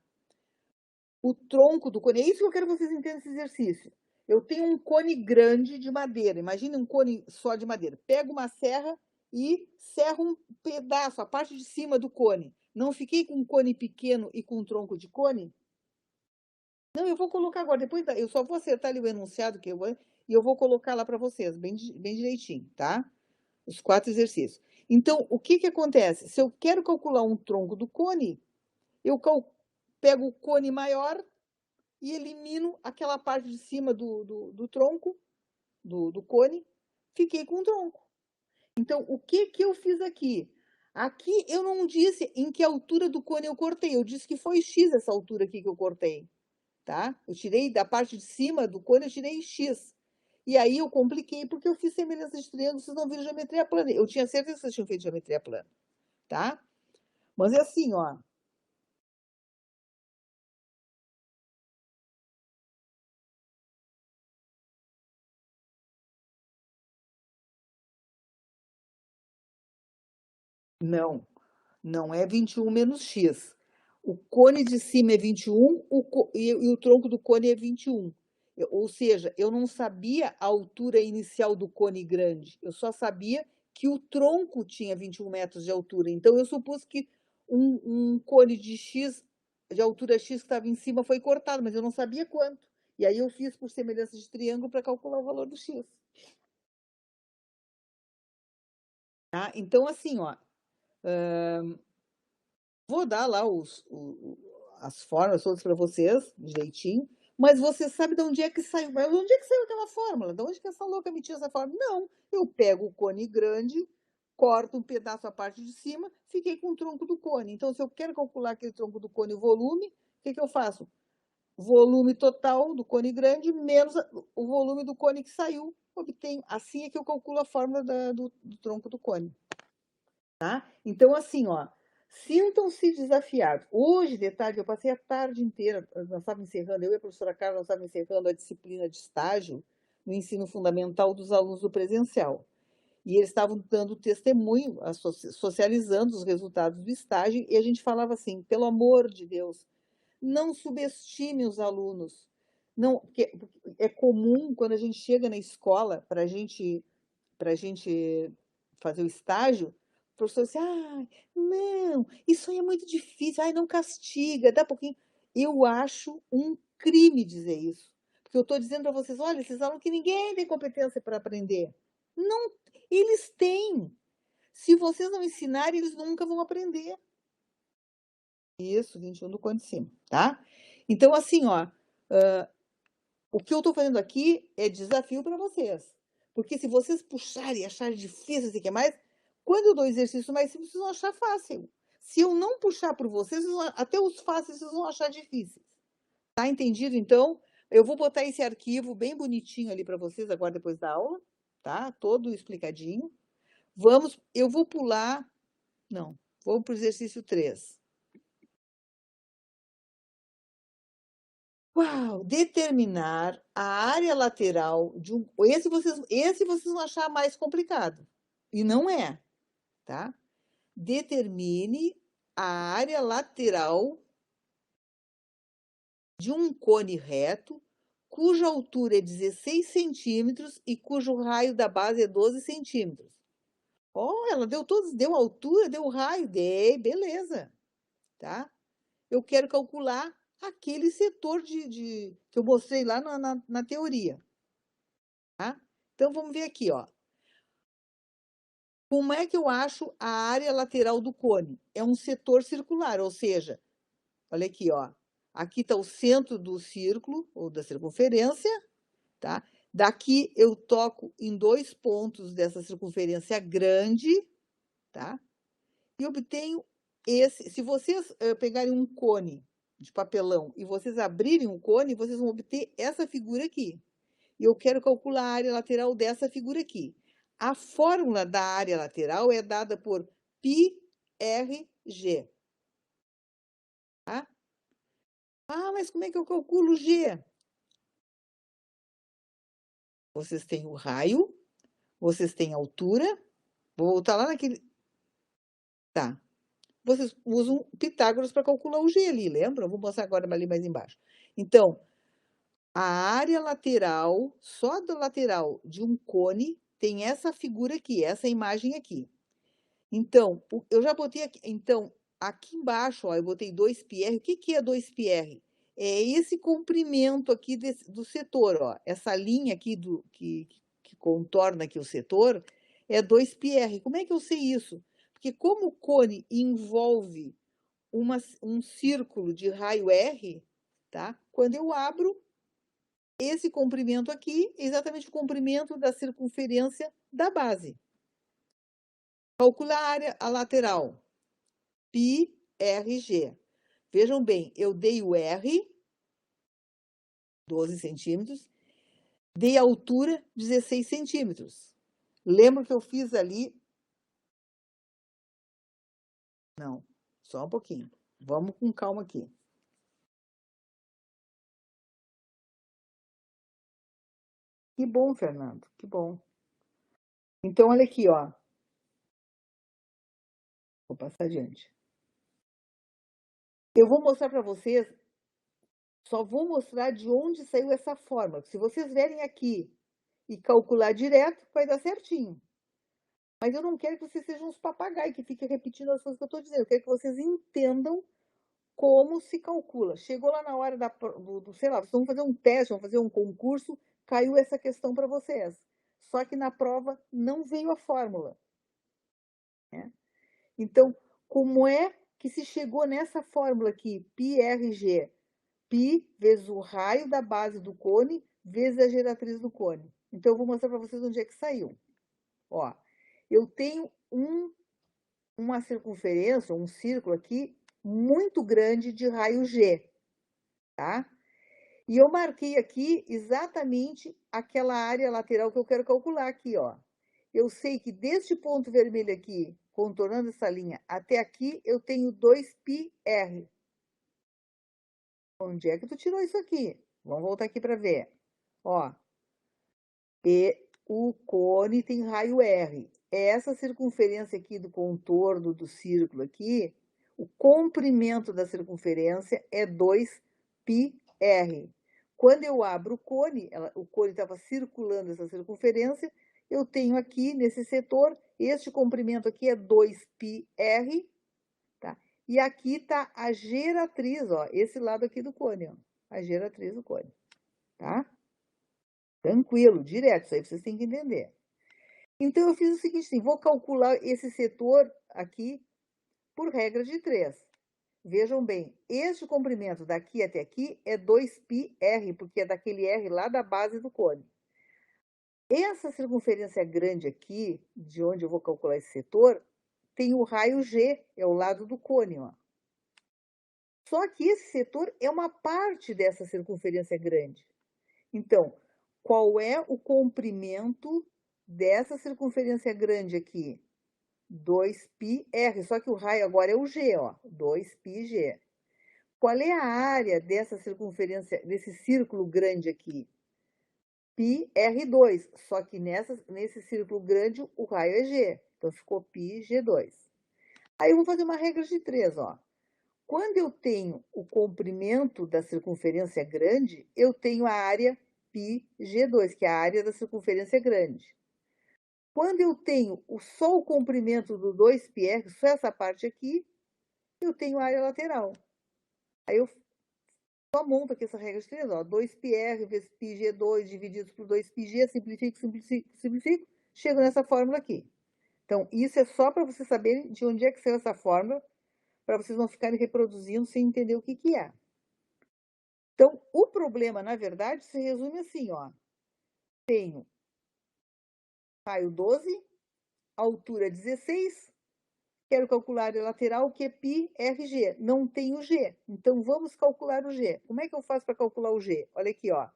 o tronco do cone, é isso que eu quero que vocês entendam esse exercício. Eu tenho um cone grande de madeira, imagine um cone só de madeira. Pego uma serra e serro um pedaço, a parte de cima do cone. Não fiquei com um cone pequeno e com um tronco de cone? Não, eu vou colocar agora, depois eu só vou acertar ali o enunciado e eu vou colocar lá para vocês, bem direitinho, tá? Os 4 exercícios. Então, o que que acontece? Se eu quero calcular um tronco do cone, eu pego o cone maior e elimino aquela parte de cima do tronco, do cone, fiquei com o tronco. Então, o que que eu fiz aqui? Aqui eu não disse em que altura do cone eu cortei, eu disse que foi X essa altura aqui que eu cortei, tá? Eu tirei da parte de cima do cone, eu tirei X. E aí eu compliquei porque eu fiz semelhança de triângulo, vocês não viram geometria plana. Eu tinha certeza que vocês tinham feito geometria plana, tá? Mas é assim, ó. Não, não é 21 menos X. O cone de cima é 21 e o tronco do cone é 21. Ou seja, eu não sabia a altura inicial do cone grande, eu só sabia que o tronco tinha 21 metros de altura. Então, eu supus que um cone de X, de altura X que estava em cima, foi cortado, mas eu não sabia quanto. E aí eu fiz por semelhança de triângulo para calcular o valor do X. Tá? Então, assim, ó, vou dar lá as formas todas para vocês, direitinho, mas você sabe de onde é que saiu. Mas de onde é que saiu aquela fórmula? De onde que essa louca me tirou essa fórmula? Não, eu pego o cone grande, corto um pedaço a parte de cima, fiquei com o tronco do cone. Então, se eu quero calcular aquele tronco do cone, o volume, o que que eu faço? Volume total do cone grande menos o volume do cone que saiu, obtenho. Assim é que eu calculo a fórmula do tronco do cone. Tá? Então, assim, ó, sintam-se desafiados. Hoje, de tarde, eu passei a tarde inteira, nós estávamos encerrando, eu e a professora Carla, nós estávamos encerrando a disciplina de estágio no ensino fundamental dos alunos do presencial. E eles estavam dando testemunho, socializando os resultados do estágio, e a gente falava assim, pelo amor de Deus, não subestime os alunos. Não, porque é comum, quando a gente chega na escola, para a gente fazer o estágio, o professor disse, ah, não, isso aí é muito difícil, ai, não castiga, dá pouquinho. Eu acho um crime dizer isso. Porque eu estou dizendo para vocês, olha, esses alunos que ninguém tem competência para aprender. Não, eles têm. Se vocês não ensinarem, eles nunca vão aprender. Isso, 21 do cone de cima, tá? Então, assim, ó, o que eu estou fazendo aqui é desafio para vocês. Porque se vocês puxarem e acharem difícil, assim, que é mais, quando eu dou exercício mais simples, vocês vão achar fácil. Se eu não puxar por vocês, até os fáceis vocês vão achar difíceis. Tá entendido? Então, eu vou botar esse arquivo bem bonitinho ali para vocês agora depois da aula, tá? Todo explicadinho. Eu vou pular, não, vamos para o exercício 3. Uau! Determinar a área lateral de um. Esse vocês vão achar mais complicado. E não é, tá? Determine a área lateral de um cone reto, cuja altura é 16 centímetros e cujo raio da base é 12 centímetros. Oh, ela deu todos, deu altura, deu raio, dei, beleza, tá? Eu quero calcular aquele setor que eu mostrei lá na teoria. Tá? Então, vamos ver aqui, ó. Como é que eu acho a área lateral do cone? É um setor circular, ou seja, olha aqui, ó. Aqui está o centro do círculo, ou da circunferência, tá? Daqui eu toco em 2 pontos dessa circunferência grande, tá? E obtenho esse. Se vocês pegarem um cone de papelão e vocês abrirem o cone, vocês vão obter essa figura aqui. E eu quero calcular a área lateral dessa figura aqui. A fórmula da área lateral é dada por πRG, tá? Ah, mas como é que eu calculo o G? Vocês têm o raio, vocês têm a altura, vou voltar lá naquele. Tá. Vocês usam Pitágoras para calcular o G ali, lembra? Vou mostrar agora ali mais embaixo. Então, a área lateral, só da lateral de um cone, tem essa figura aqui, essa imagem aqui. Então, eu já botei aqui. Então, aqui embaixo, ó, eu botei 2πr. O que que é 2πr? É esse comprimento aqui do setor, ó. Essa linha aqui que contorna aqui o setor é 2πr. Como é que eu sei isso? Porque como o cone envolve um círculo de raio R, tá? Quando eu abro, esse comprimento aqui é exatamente o comprimento da circunferência da base. Calcular a área lateral. πRG. Vejam bem, eu dei o R, 12 centímetros, dei a altura, 16 centímetros. Lembra que eu fiz ali? Não, só um pouquinho. Vamos com calma aqui. Que bom, Fernando, que bom. Então, olha aqui, ó. Vou passar adiante. Eu vou mostrar para vocês, só vou mostrar de onde saiu essa fórmula. Se vocês verem aqui e calcular direto, vai dar certinho. Mas eu não quero que vocês sejam uns papagaios que fiquem repetindo as coisas que eu estou dizendo. Eu quero que vocês entendam como se calcula. Chegou lá na hora sei lá, vocês vão fazer um teste, vão fazer um concurso, caiu essa questão para vocês. Só que na prova não veio a fórmula, né? Então, como é que se chegou nessa fórmula aqui, πRG? Π vezes o raio da base do cone vezes a geratriz do cone. Então, eu vou mostrar para vocês onde é que saiu. Ó, eu tenho uma circunferência, um círculo aqui, muito grande de raio G, tá? E eu marquei aqui exatamente aquela área lateral que eu quero calcular aqui, ó. Eu sei que deste ponto vermelho aqui, contornando essa linha, até aqui, eu tenho 2πr. Onde é que tu tirou isso aqui? Vamos voltar aqui para ver. Ó, e o cone tem raio R. Essa circunferência aqui do contorno do círculo aqui, o comprimento da circunferência é 2πr. Quando eu abro o cone estava circulando essa circunferência, eu tenho aqui nesse setor, este comprimento aqui é 2πr, tá? E aqui está a geratriz, ó, esse lado aqui do cone, ó, a geratriz do cone, tá? Tranquilo, direto, isso aí vocês têm que entender. Então, eu fiz o seguinte, assim, vou calcular esse setor aqui por regra de 3. Vejam bem, este comprimento daqui até aqui é 2πr, porque é daquele R lá da base do cone. Essa circunferência grande aqui, de onde eu vou calcular esse setor, tem o raio G, é o lado do cone, ó. Só que esse setor é uma parte dessa circunferência grande. Então, qual é o comprimento dessa circunferência grande aqui? 2πr, só que o raio agora é o G, ó, 2πg. Qual é a área dessa circunferência, desse círculo grande aqui? πr2, só que nesse círculo grande o raio é G, então ficou πg2. Aí eu vou fazer uma regra de 3, ó. Quando eu tenho o comprimento da circunferência grande, eu tenho a área πg2, que é a área da circunferência grande. Quando eu tenho só o comprimento do 2πr, só essa parte aqui, eu tenho a área lateral. Aí eu só monto aqui essa regra de 3, ó, 2πr vezes πg2 dividido por 2πg, simplifico, simplifico, simplifico, chego nessa fórmula aqui. Então, isso é só para vocês saberem de onde é que saiu essa fórmula, para vocês não ficarem reproduzindo sem entender o que que é. Então, o problema, na verdade, se resume assim, ó. Tenho raio 12, altura 16, quero calcular a área lateral, que é πRG. Não tenho G, então vamos calcular o G. Como é que eu faço para calcular o G? Olha aqui, ó.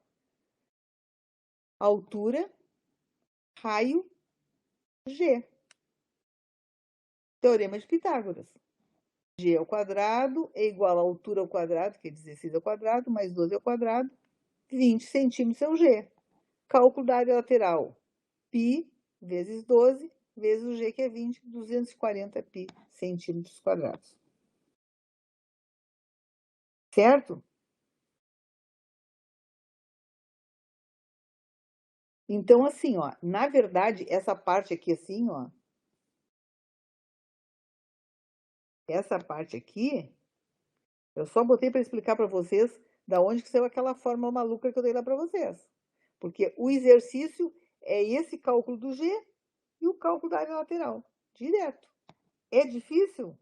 Altura, raio, G. Teorema de Pitágoras. G ao quadrado é igual à altura ao quadrado, que é 16 ao quadrado, mais 12 ao quadrado, 20 centímetros é o G. Cálculo da área lateral. Π vezes 12 vezes o G, que é 20, 240 π centímetros quadrados. Certo? Então, assim, ó, na verdade, essa parte aqui, assim, ó, essa parte aqui, eu só botei para explicar para vocês da onde que saiu aquela fórmula maluca que eu dei lá para vocês. Porque o exercício é esse cálculo do G e o cálculo da área lateral, direto. É difícil?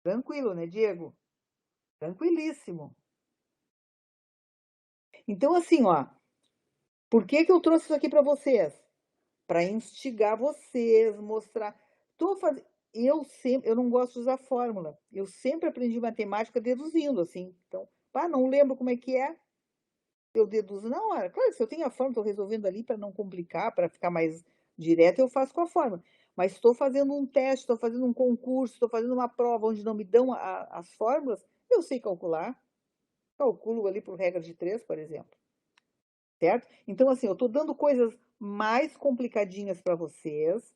Tranquilo, né, Diego? Tranquilíssimo. Então, assim, ó, por que que eu trouxe isso aqui para vocês? Para instigar vocês, mostrar. Tô fazendo. Eu não gosto de usar fórmula. Eu sempre aprendi matemática deduzindo, assim. Então, não lembro como é que é, eu deduzo na hora. Claro, se eu tenho a fórmula, estou resolvendo ali para não complicar, para ficar mais direto, eu faço com a fórmula. Mas estou fazendo um teste, estou fazendo um concurso, estou fazendo uma prova onde não me dão as fórmulas, eu sei calcular. Calculo ali por regra de 3, por exemplo. Certo? Então, assim, eu estou dando coisas mais complicadinhas para vocês.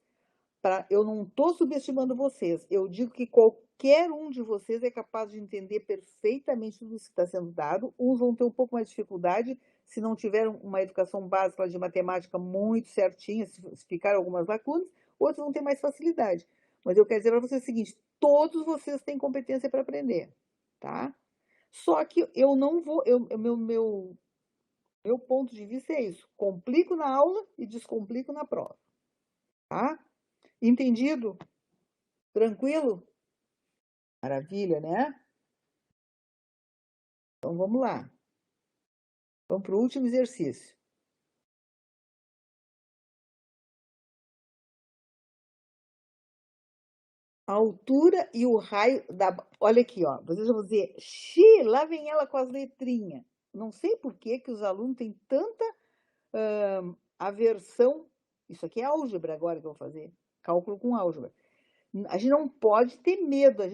Eu não estou subestimando vocês. Eu digo que qualquer um de vocês é capaz de entender perfeitamente tudo isso que está sendo dado. Uns vão ter um pouco mais de dificuldade se não tiveram uma educação básica de matemática muito certinha, se ficar algumas lacunas, outros vão ter mais facilidade. Mas eu quero dizer para vocês o seguinte: todos vocês têm competência para aprender, tá? Só que eu não vou, meu ponto de vista é isso: complico na aula e descomplico na prova, tá? Entendido? Tranquilo? Maravilha, né? Então vamos lá. Vamos para o último exercício. A altura e o raio da. Olha aqui, ó. Vocês vão dizer, lá vem ela com as letrinhas. Não sei por que os alunos têm tanta aversão. Isso aqui é álgebra agora que eu vou fazer. Cálculo com álgebra. A gente não pode ter medo, a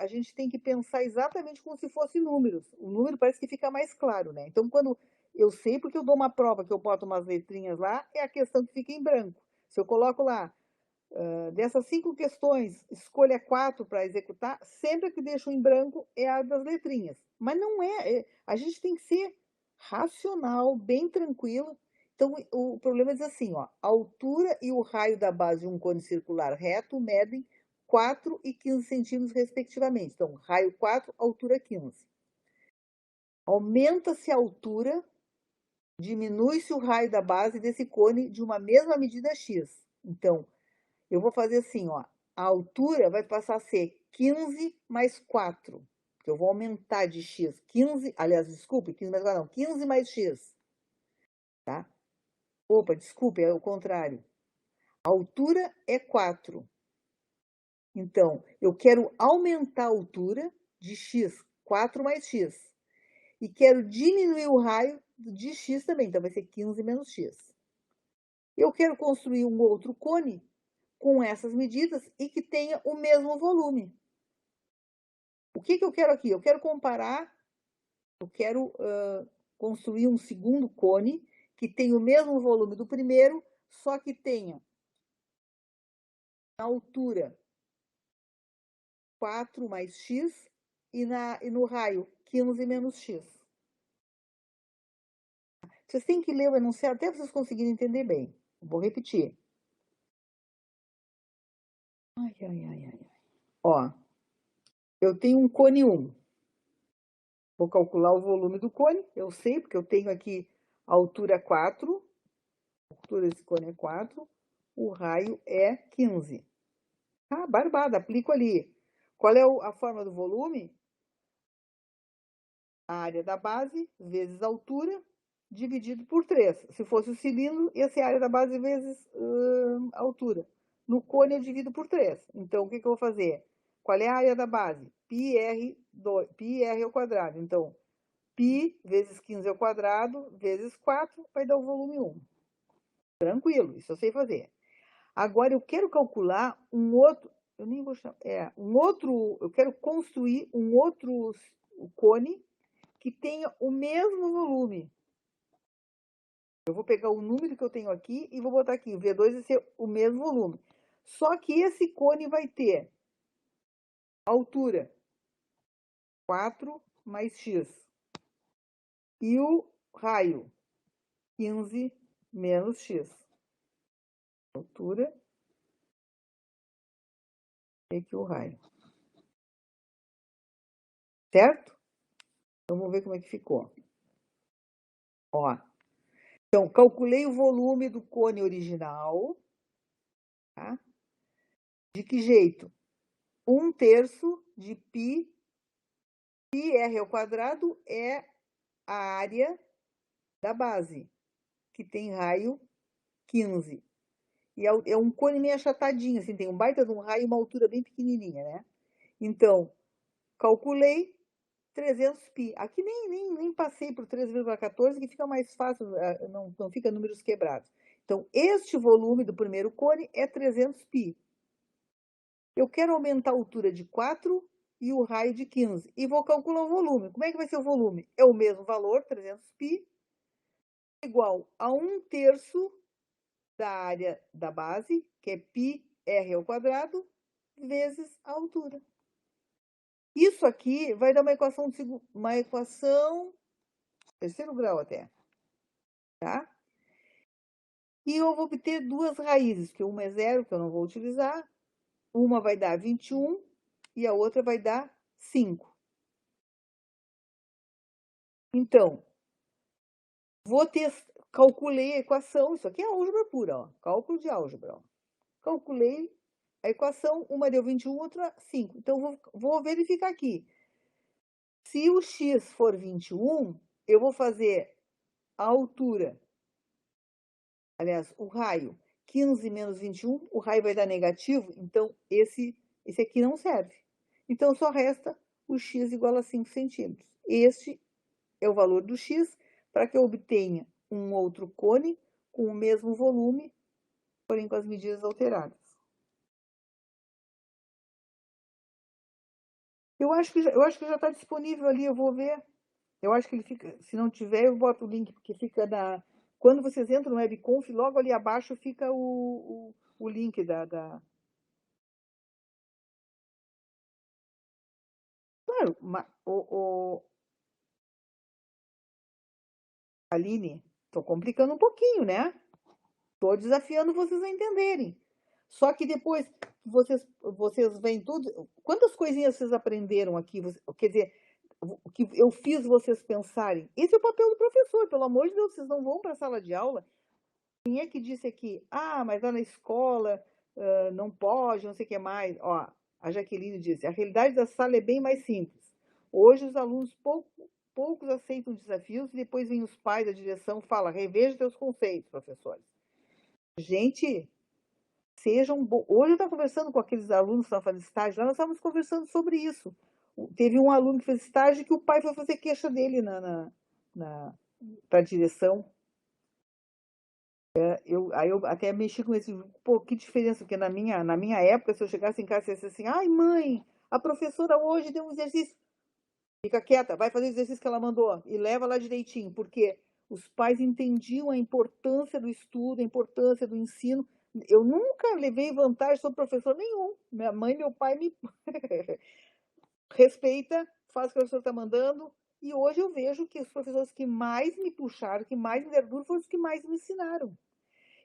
gente tem que pensar exatamente como se fosse números. O número parece que fica mais claro, né? Então, quando eu sei, porque eu dou uma prova que eu boto umas letrinhas lá, é a questão que fica em branco. Se eu coloco lá, dessas 5 questões, escolha 4 para executar, sempre que deixo em branco é a das letrinhas. Mas não a gente tem que ser racional, bem tranquilo. Então, o problema é dizer assim, ó, a altura e o raio da base de um cone circular reto medem 4 e 15 centímetros, respectivamente. Então, raio 4, altura 15. Aumenta-se a altura, diminui-se o raio da base desse cone de uma mesma medida x. Então, eu vou fazer assim, ó, a altura vai passar a ser 15 mais 4, que eu vou aumentar de x. 15, aliás, desculpe, 15 mais 4 não, 15 mais x. Tá? Opa, desculpe, é o contrário. A altura é 4. Então, eu quero aumentar a altura de x, 4 mais x. E quero diminuir o raio de x também, então vai ser 15 menos x. Eu quero construir um outro cone com essas medidas e que tenha o mesmo volume. O que eu quero aqui? Eu quero comparar, eu quero construir um segundo cone que tenha o mesmo volume do primeiro, só que tenha na altura 4 mais x e no raio 15 menos x. Vocês têm que ler o enunciado até vocês conseguirem entender bem. Vou repetir. Ai, ai, ai, ai. Ó, eu tenho um cone 1. Vou calcular o volume do cone. Eu sei, porque eu tenho aqui a altura 4. A altura desse cone é 4. O raio é 15. Ah, barbada, aplico ali. Qual é a forma do volume? A área da base vezes a altura, dividido por 3. Se fosse o cilindro, ia ser a área da base vezes a altura. No cone, eu divido por 3. Então, o que eu vou fazer? Qual é a área da base? πr ao quadrado. Então, π vezes 15 ao quadrado vezes 4 vai dar o volume 1. Tranquilo, isso eu sei fazer. Agora eu quero calcular um outro, eu nem vou chamar, um outro, eu quero construir um outro cone que tenha o mesmo volume. Eu vou pegar o número que eu tenho aqui e vou botar aqui, o V2 vai ser o mesmo volume. Só que esse cone vai ter altura 4 mais x. E o raio 15 menos x. Altura e aqui o raio. Certo? Então, vamos ver como é que ficou. Ó. Então, calculei o volume do cone original. Tá? De que jeito? 1/3 de π. πr ao quadrado é a área da base, que tem raio 15. E é um cone meio achatadinho, assim, tem um baita de um raio e uma altura bem pequenininha, né? Então, calculei 300π. Aqui nem passei por 3,14, que fica mais fácil, não fica números quebrados. Então, este volume do primeiro cone é 300π. Eu quero aumentar a altura de 4 e o raio de 15. E vou calcular o volume. Como é que vai ser o volume? É o mesmo valor, 300π, igual a 1/3 da área da base, que é πr ao quadrado, vezes a altura. Isso aqui vai dar uma equação terceiro grau até, tá? E eu vou obter duas raízes, que uma é zero, que eu não vou utilizar, uma vai dar 21 e a outra vai dar 5. Então, calculei a equação, isso aqui é álgebra pura, ó, cálculo de álgebra. Ó. Calculei a equação, uma deu 21, outra 5. Então, vou verificar aqui. Se o x for 21, eu vou fazer a altura, aliás, o raio, 15 menos 21, o raio vai dar negativo, então esse aqui não serve. Então, só resta o x igual a 5 centímetros. Este é o valor do x para que eu obtenha um outro cone com o mesmo volume, porém com as medidas alteradas. Eu acho que já está disponível ali, eu vou ver. Eu acho que ele fica, se não tiver, eu boto o link, porque fica quando vocês entram no WebConf, logo ali abaixo fica o link da... Claro, Aline, estou complicando um pouquinho, né? Estou desafiando vocês a entenderem. Só que depois vocês veem tudo. Quantas coisinhas vocês aprenderam aqui? Quer dizer, o que eu fiz vocês pensarem. Esse é o papel do professor, pelo amor de Deus, vocês não vão para a sala de aula. Quem é que disse aqui? Ah, mas lá na escola não pode, não sei o que mais. Ó, a Jaqueline disse, a realidade da sala é bem mais simples. Hoje os alunos poucos aceitam desafios e depois vêm os pais, a direção, fala, reveja seus conceitos, professores. Gente, sejam bons. Hoje eu estava conversando com aqueles alunos que estavam fazendo estágio, lá nós estávamos conversando sobre isso. Teve um aluno que fez estágio que o pai foi fazer queixa dele para a direção. Aí eu até mexi com esse, pô, que diferença, porque na minha época, se eu chegasse em casa e dissesse assim, ai mãe, a professora hoje deu um exercício, fica quieta, vai fazer o exercício que ela mandou e leva lá direitinho, porque os pais entendiam a importância do estudo, a importância do ensino. Eu nunca levei vantagem sobre professor nenhum. Minha mãe e meu pai me respeita, faz o que o professor está mandando. E hoje eu vejo que os professores que mais me puxaram, que mais me deram duro, foram os que mais me ensinaram.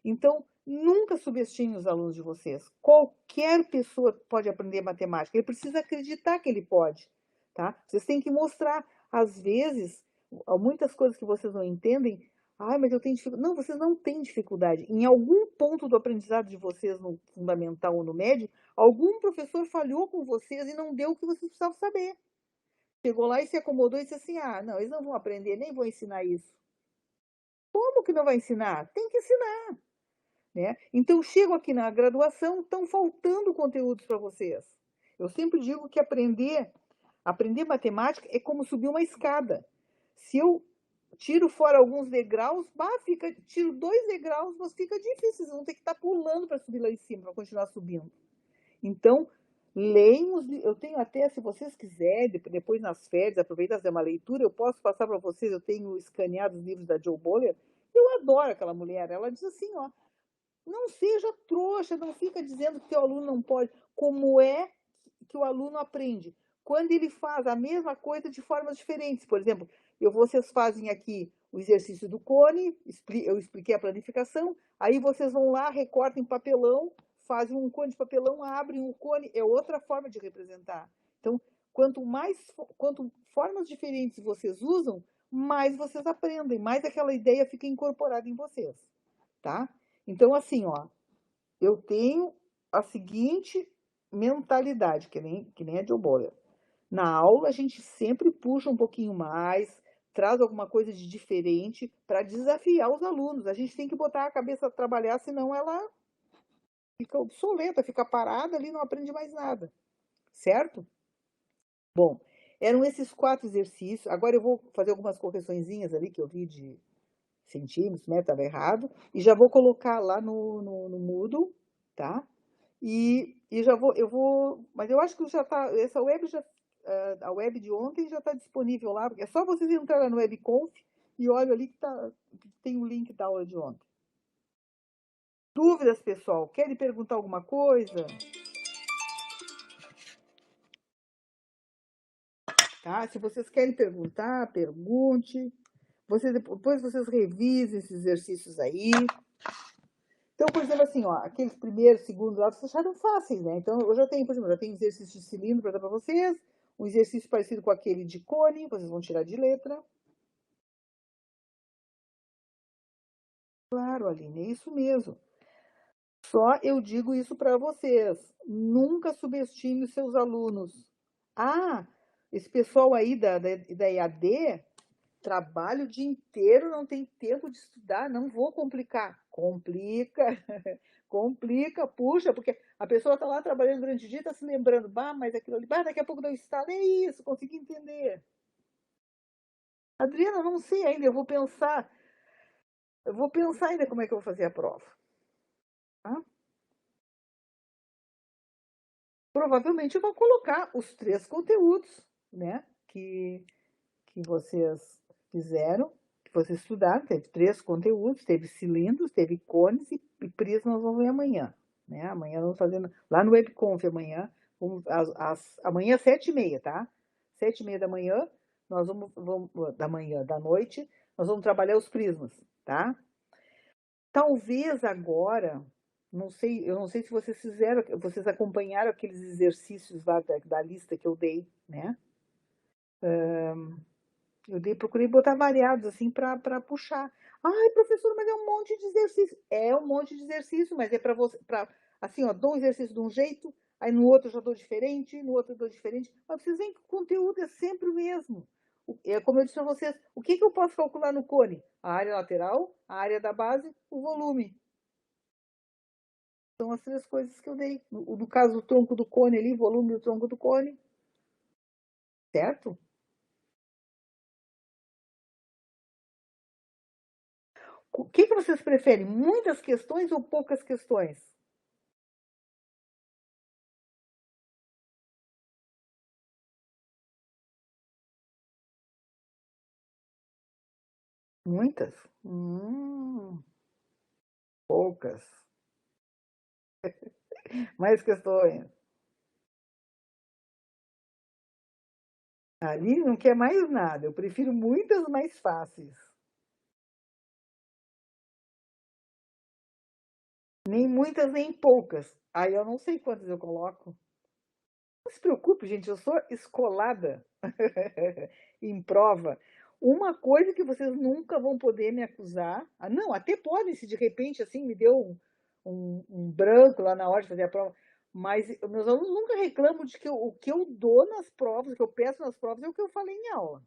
Então, nunca subestime os alunos de vocês. Qualquer pessoa pode aprender matemática. Ele precisa acreditar que ele pode. Tá? Vocês têm que mostrar. Às vezes, muitas coisas que vocês não entendem. Ai, mas eu tenho dificuldade. Não, vocês não têm dificuldade. Em algum ponto do aprendizado de vocês, no fundamental ou no médio, algum professor falhou com vocês e não deu o que vocês precisavam saber. Chegou lá e se acomodou e disse assim, ah, não, eles não vão aprender, nem vou ensinar isso. Como que não vai ensinar? Tem que ensinar. Né? Então, chego aqui na graduação, estão faltando conteúdos para vocês. Eu sempre digo que aprender matemática é como subir uma escada. Se eu tiro fora alguns degraus, tiro 2 degraus, mas fica difícil, vocês vão ter que estar pulando para subir lá em cima, para continuar subindo. Então, leiam eu tenho até, se vocês quiserem, depois nas férias, aproveitar fazer uma leitura, eu posso passar para vocês, eu tenho escaneado os livros da Jo Boller, eu adoro aquela mulher, ela diz assim, ó, não seja trouxa, não fica dizendo que teu aluno não pode, como é que o aluno aprende? Quando ele faz a mesma coisa de formas diferentes, por exemplo, vocês fazem aqui o exercício do cone, eu expliquei a planificação, aí vocês vão lá, recortam em papelão, fazem um cone de papelão, abrem um cone, é outra forma de representar. Então, quanto formas diferentes vocês usam, mais vocês aprendem, mais aquela ideia fica incorporada em vocês, tá? Então, assim, ó, eu tenho a seguinte mentalidade, que nem a Joe Boller. Na aula, a gente sempre puxa um pouquinho mais, traz alguma coisa de diferente para desafiar os alunos. A gente tem que botar a cabeça a trabalhar, senão ela fica obsoleta, fica parada ali, não aprende mais nada. Certo? Bom, eram esses 4 exercícios. Agora eu vou fazer algumas correçõezinhas ali que eu vi de centímetros, né? Estava errado. E já vou colocar lá no Moodle, tá? E já mas eu acho que já está, essa web a web de ontem já está disponível lá, porque é só vocês entrarem no WebConf e olha ali que tem o link da aula de ontem. Dúvidas, pessoal? Querem perguntar alguma coisa? Tá? Se vocês querem perguntar, pergunte. Depois vocês revisem esses exercícios aí. Então, por exemplo, assim, ó, aqueles primeiros, segundos lá, vocês acharam fáceis, né? Então, eu já tenho, por exemplo, exercício de cilindro para dar para vocês, um exercício parecido com aquele de cone, vocês vão tirar de letra. Claro, Aline, é isso mesmo. Só eu digo isso para vocês. Nunca subestime os seus alunos. Ah, esse pessoal aí da EAD trabalha o dia inteiro, não tem tempo de estudar, não vou complicar. Complica, complica, puxa, porque a pessoa está lá trabalhando durante o dia, está se lembrando, bah, mas aquilo ali, bah, daqui a pouco dá um estalo, é isso, consegui entender. Adriana, não sei ainda, eu vou pensar ainda como é que eu vou fazer a prova. Tá? Provavelmente eu vou colocar os 3 conteúdos, né, que vocês fizeram, que vocês estudaram, teve 3 conteúdos, teve cilindros, teve cones e prismas, nós vamos ver amanhã. Né? Amanhã nós vamos fazer lá no WebConf amanhã, amanhã às 7h30, tá? 7h30 da manhã, nós da noite, nós vamos trabalhar os prismas, tá? Talvez agora, não sei, eu não sei se vocês acompanharam aqueles exercícios lá da lista que eu dei, né? Procurei botar variados assim para puxar. Ai, professor, mas é um monte de exercício. É um monte de exercício, mas é para você, assim, ó, dou um exercício de um jeito, aí no outro eu já dou diferente, no outro eu dou diferente. Mas vocês veem que o conteúdo é sempre o mesmo. É como eu disse para vocês, o que eu posso calcular no cone? A área lateral, a área da base, o volume. São as 3 coisas que eu dei. No caso do tronco do cone ali, volume do tronco do cone, certo? O que vocês preferem? Muitas questões ou poucas questões? Muitas? Poucas. Mais questões. Ali não quer mais nada. Eu prefiro muitas mais fáceis. Nem muitas, nem poucas. Aí eu não sei quantas eu coloco. Não se preocupe, gente, eu sou escolada em prova. Uma coisa que vocês nunca vão poder me acusar. Ah, não, até podem, se de repente assim me deu um branco lá na hora de fazer a prova. Mas meus alunos nunca reclamam de que o que eu dou nas provas, o que eu peço nas provas, é o que eu falei em aula.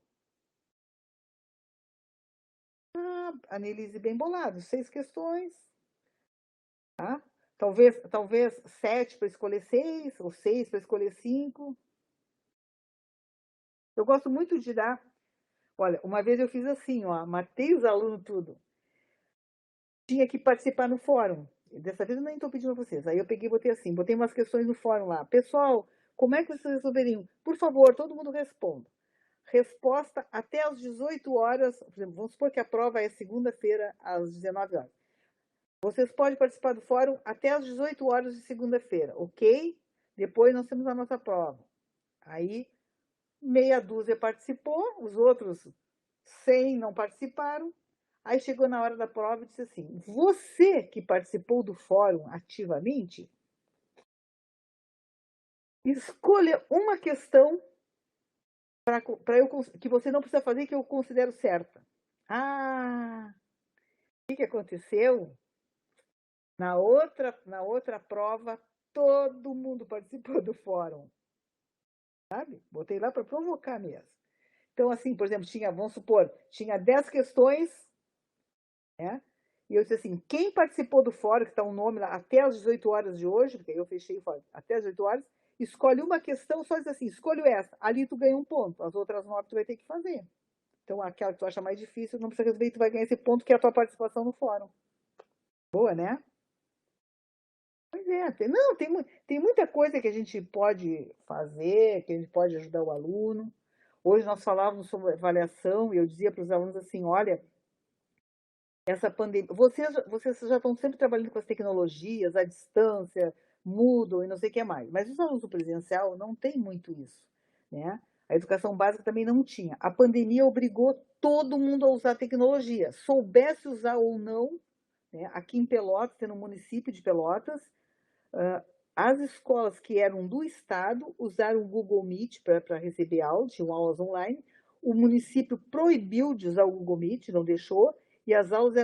Ah, Anelise bem bolado, 6 questões. Tá? Talvez 7 para escolher 6, ou 6 para escolher 5. Eu gosto muito de dar. Olha, uma vez eu fiz assim, ó, matei os alunos tudo. Tinha que participar no fórum. Dessa vez eu nem estou pedindo a vocês. Aí eu peguei e botei assim, botei umas questões no fórum lá. Pessoal, como é que vocês resolveriam? Por favor, todo mundo responda. Resposta até às 18 horas, por exemplo, vamos supor que a prova é segunda-feira às 19 horas. Vocês podem participar do fórum até às 18 horas de segunda-feira, ok? Depois nós temos a nossa prova. Aí, meia dúzia participou, os outros 100 não participaram. Aí chegou na hora da prova e disse assim: você que participou do fórum ativamente, escolha uma questão que você não precisa fazer que eu considero certa. Ah, o que aconteceu? Na outra prova, todo mundo participou do fórum, sabe? Botei lá para provocar mesmo. Então, assim, por exemplo, vamos supor, tinha 10 questões, né? E eu disse assim, quem participou do fórum, que está um nome lá, até às 18 horas de hoje, porque eu fechei o fórum, até às 18 horas, escolhe uma questão, só diz assim, escolho essa. Ali tu ganha um ponto, as outras 9 tu vai ter que fazer. Então, aquela que tu acha mais difícil, não precisa resolver, tu vai ganhar esse ponto, que é a tua participação no fórum. Boa, né? Pois é, tem muita coisa que a gente pode fazer, que a gente pode ajudar o aluno. Hoje nós falávamos sobre avaliação e eu dizia para os alunos assim, olha, essa pandemia, vocês já estão sempre trabalhando com as tecnologias, à distância, Moodle e não sei o que mais, mas os alunos do presencial não tem muito isso, né? A educação básica também não tinha. A pandemia obrigou todo mundo a usar tecnologia, soubesse usar ou não, né? Aqui em Pelotas, no município de Pelotas, as escolas que eram do estado usaram o Google Meet para receber aulas, tinham aulas online. O município proibiu de usar o Google Meet, não deixou, e as aulas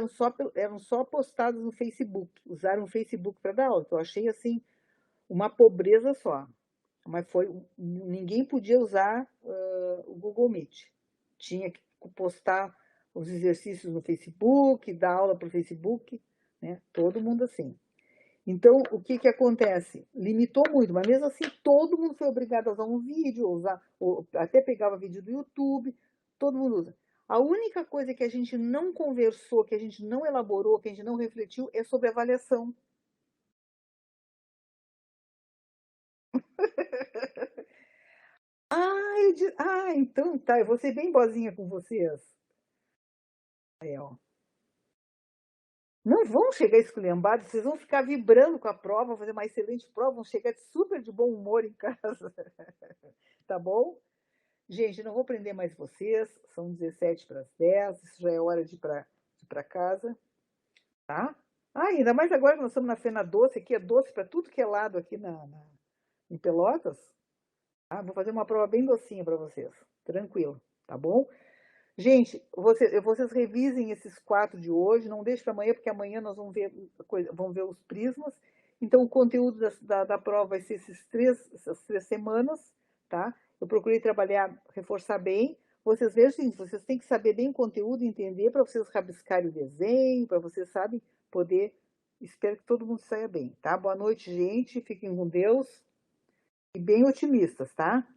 eram só postadas no Facebook. Usaram o Facebook para dar aula. Então, eu achei assim uma pobreza só. Mas ninguém podia usar o Google Meet. Tinha que postar os exercícios no Facebook, dar aula para o Facebook, né? Todo mundo assim. Então, o que que acontece? Limitou muito, mas mesmo assim todo mundo foi obrigado a usar um vídeo, ou até pegava vídeo do YouTube, todo mundo usa. A única coisa que a gente não conversou, que a gente não elaborou, que a gente não refletiu, é sobre avaliação. Então tá, eu vou ser bem boazinha com vocês. Aí, ó. Não vão chegar esculhambados, vocês vão ficar vibrando com a prova, vão fazer uma excelente prova, vão chegar super de bom humor em casa. Tá bom? Gente, não vou prender mais vocês, são 17 para as 10, isso já é hora de ir para casa, tá? Ainda mais agora que nós estamos na Fena Doce, aqui é doce para tudo que é lado aqui em Pelotas. Tá? Vou fazer uma prova bem docinha para vocês, tranquilo, tá bom? Gente, vocês revisem esses 4 de hoje, não deixe para amanhã, porque amanhã nós vamos ver os prismas. Então, o conteúdo da prova vai ser essas 3 semanas, tá? Eu procurei trabalhar, reforçar bem. Vocês vejam, gente, vocês têm que saber bem o conteúdo, entender, para vocês rabiscarem o desenho, para vocês, sabem, poder. Espero que todo mundo saia bem, tá? Boa noite, gente. Fiquem com Deus e bem otimistas, tá?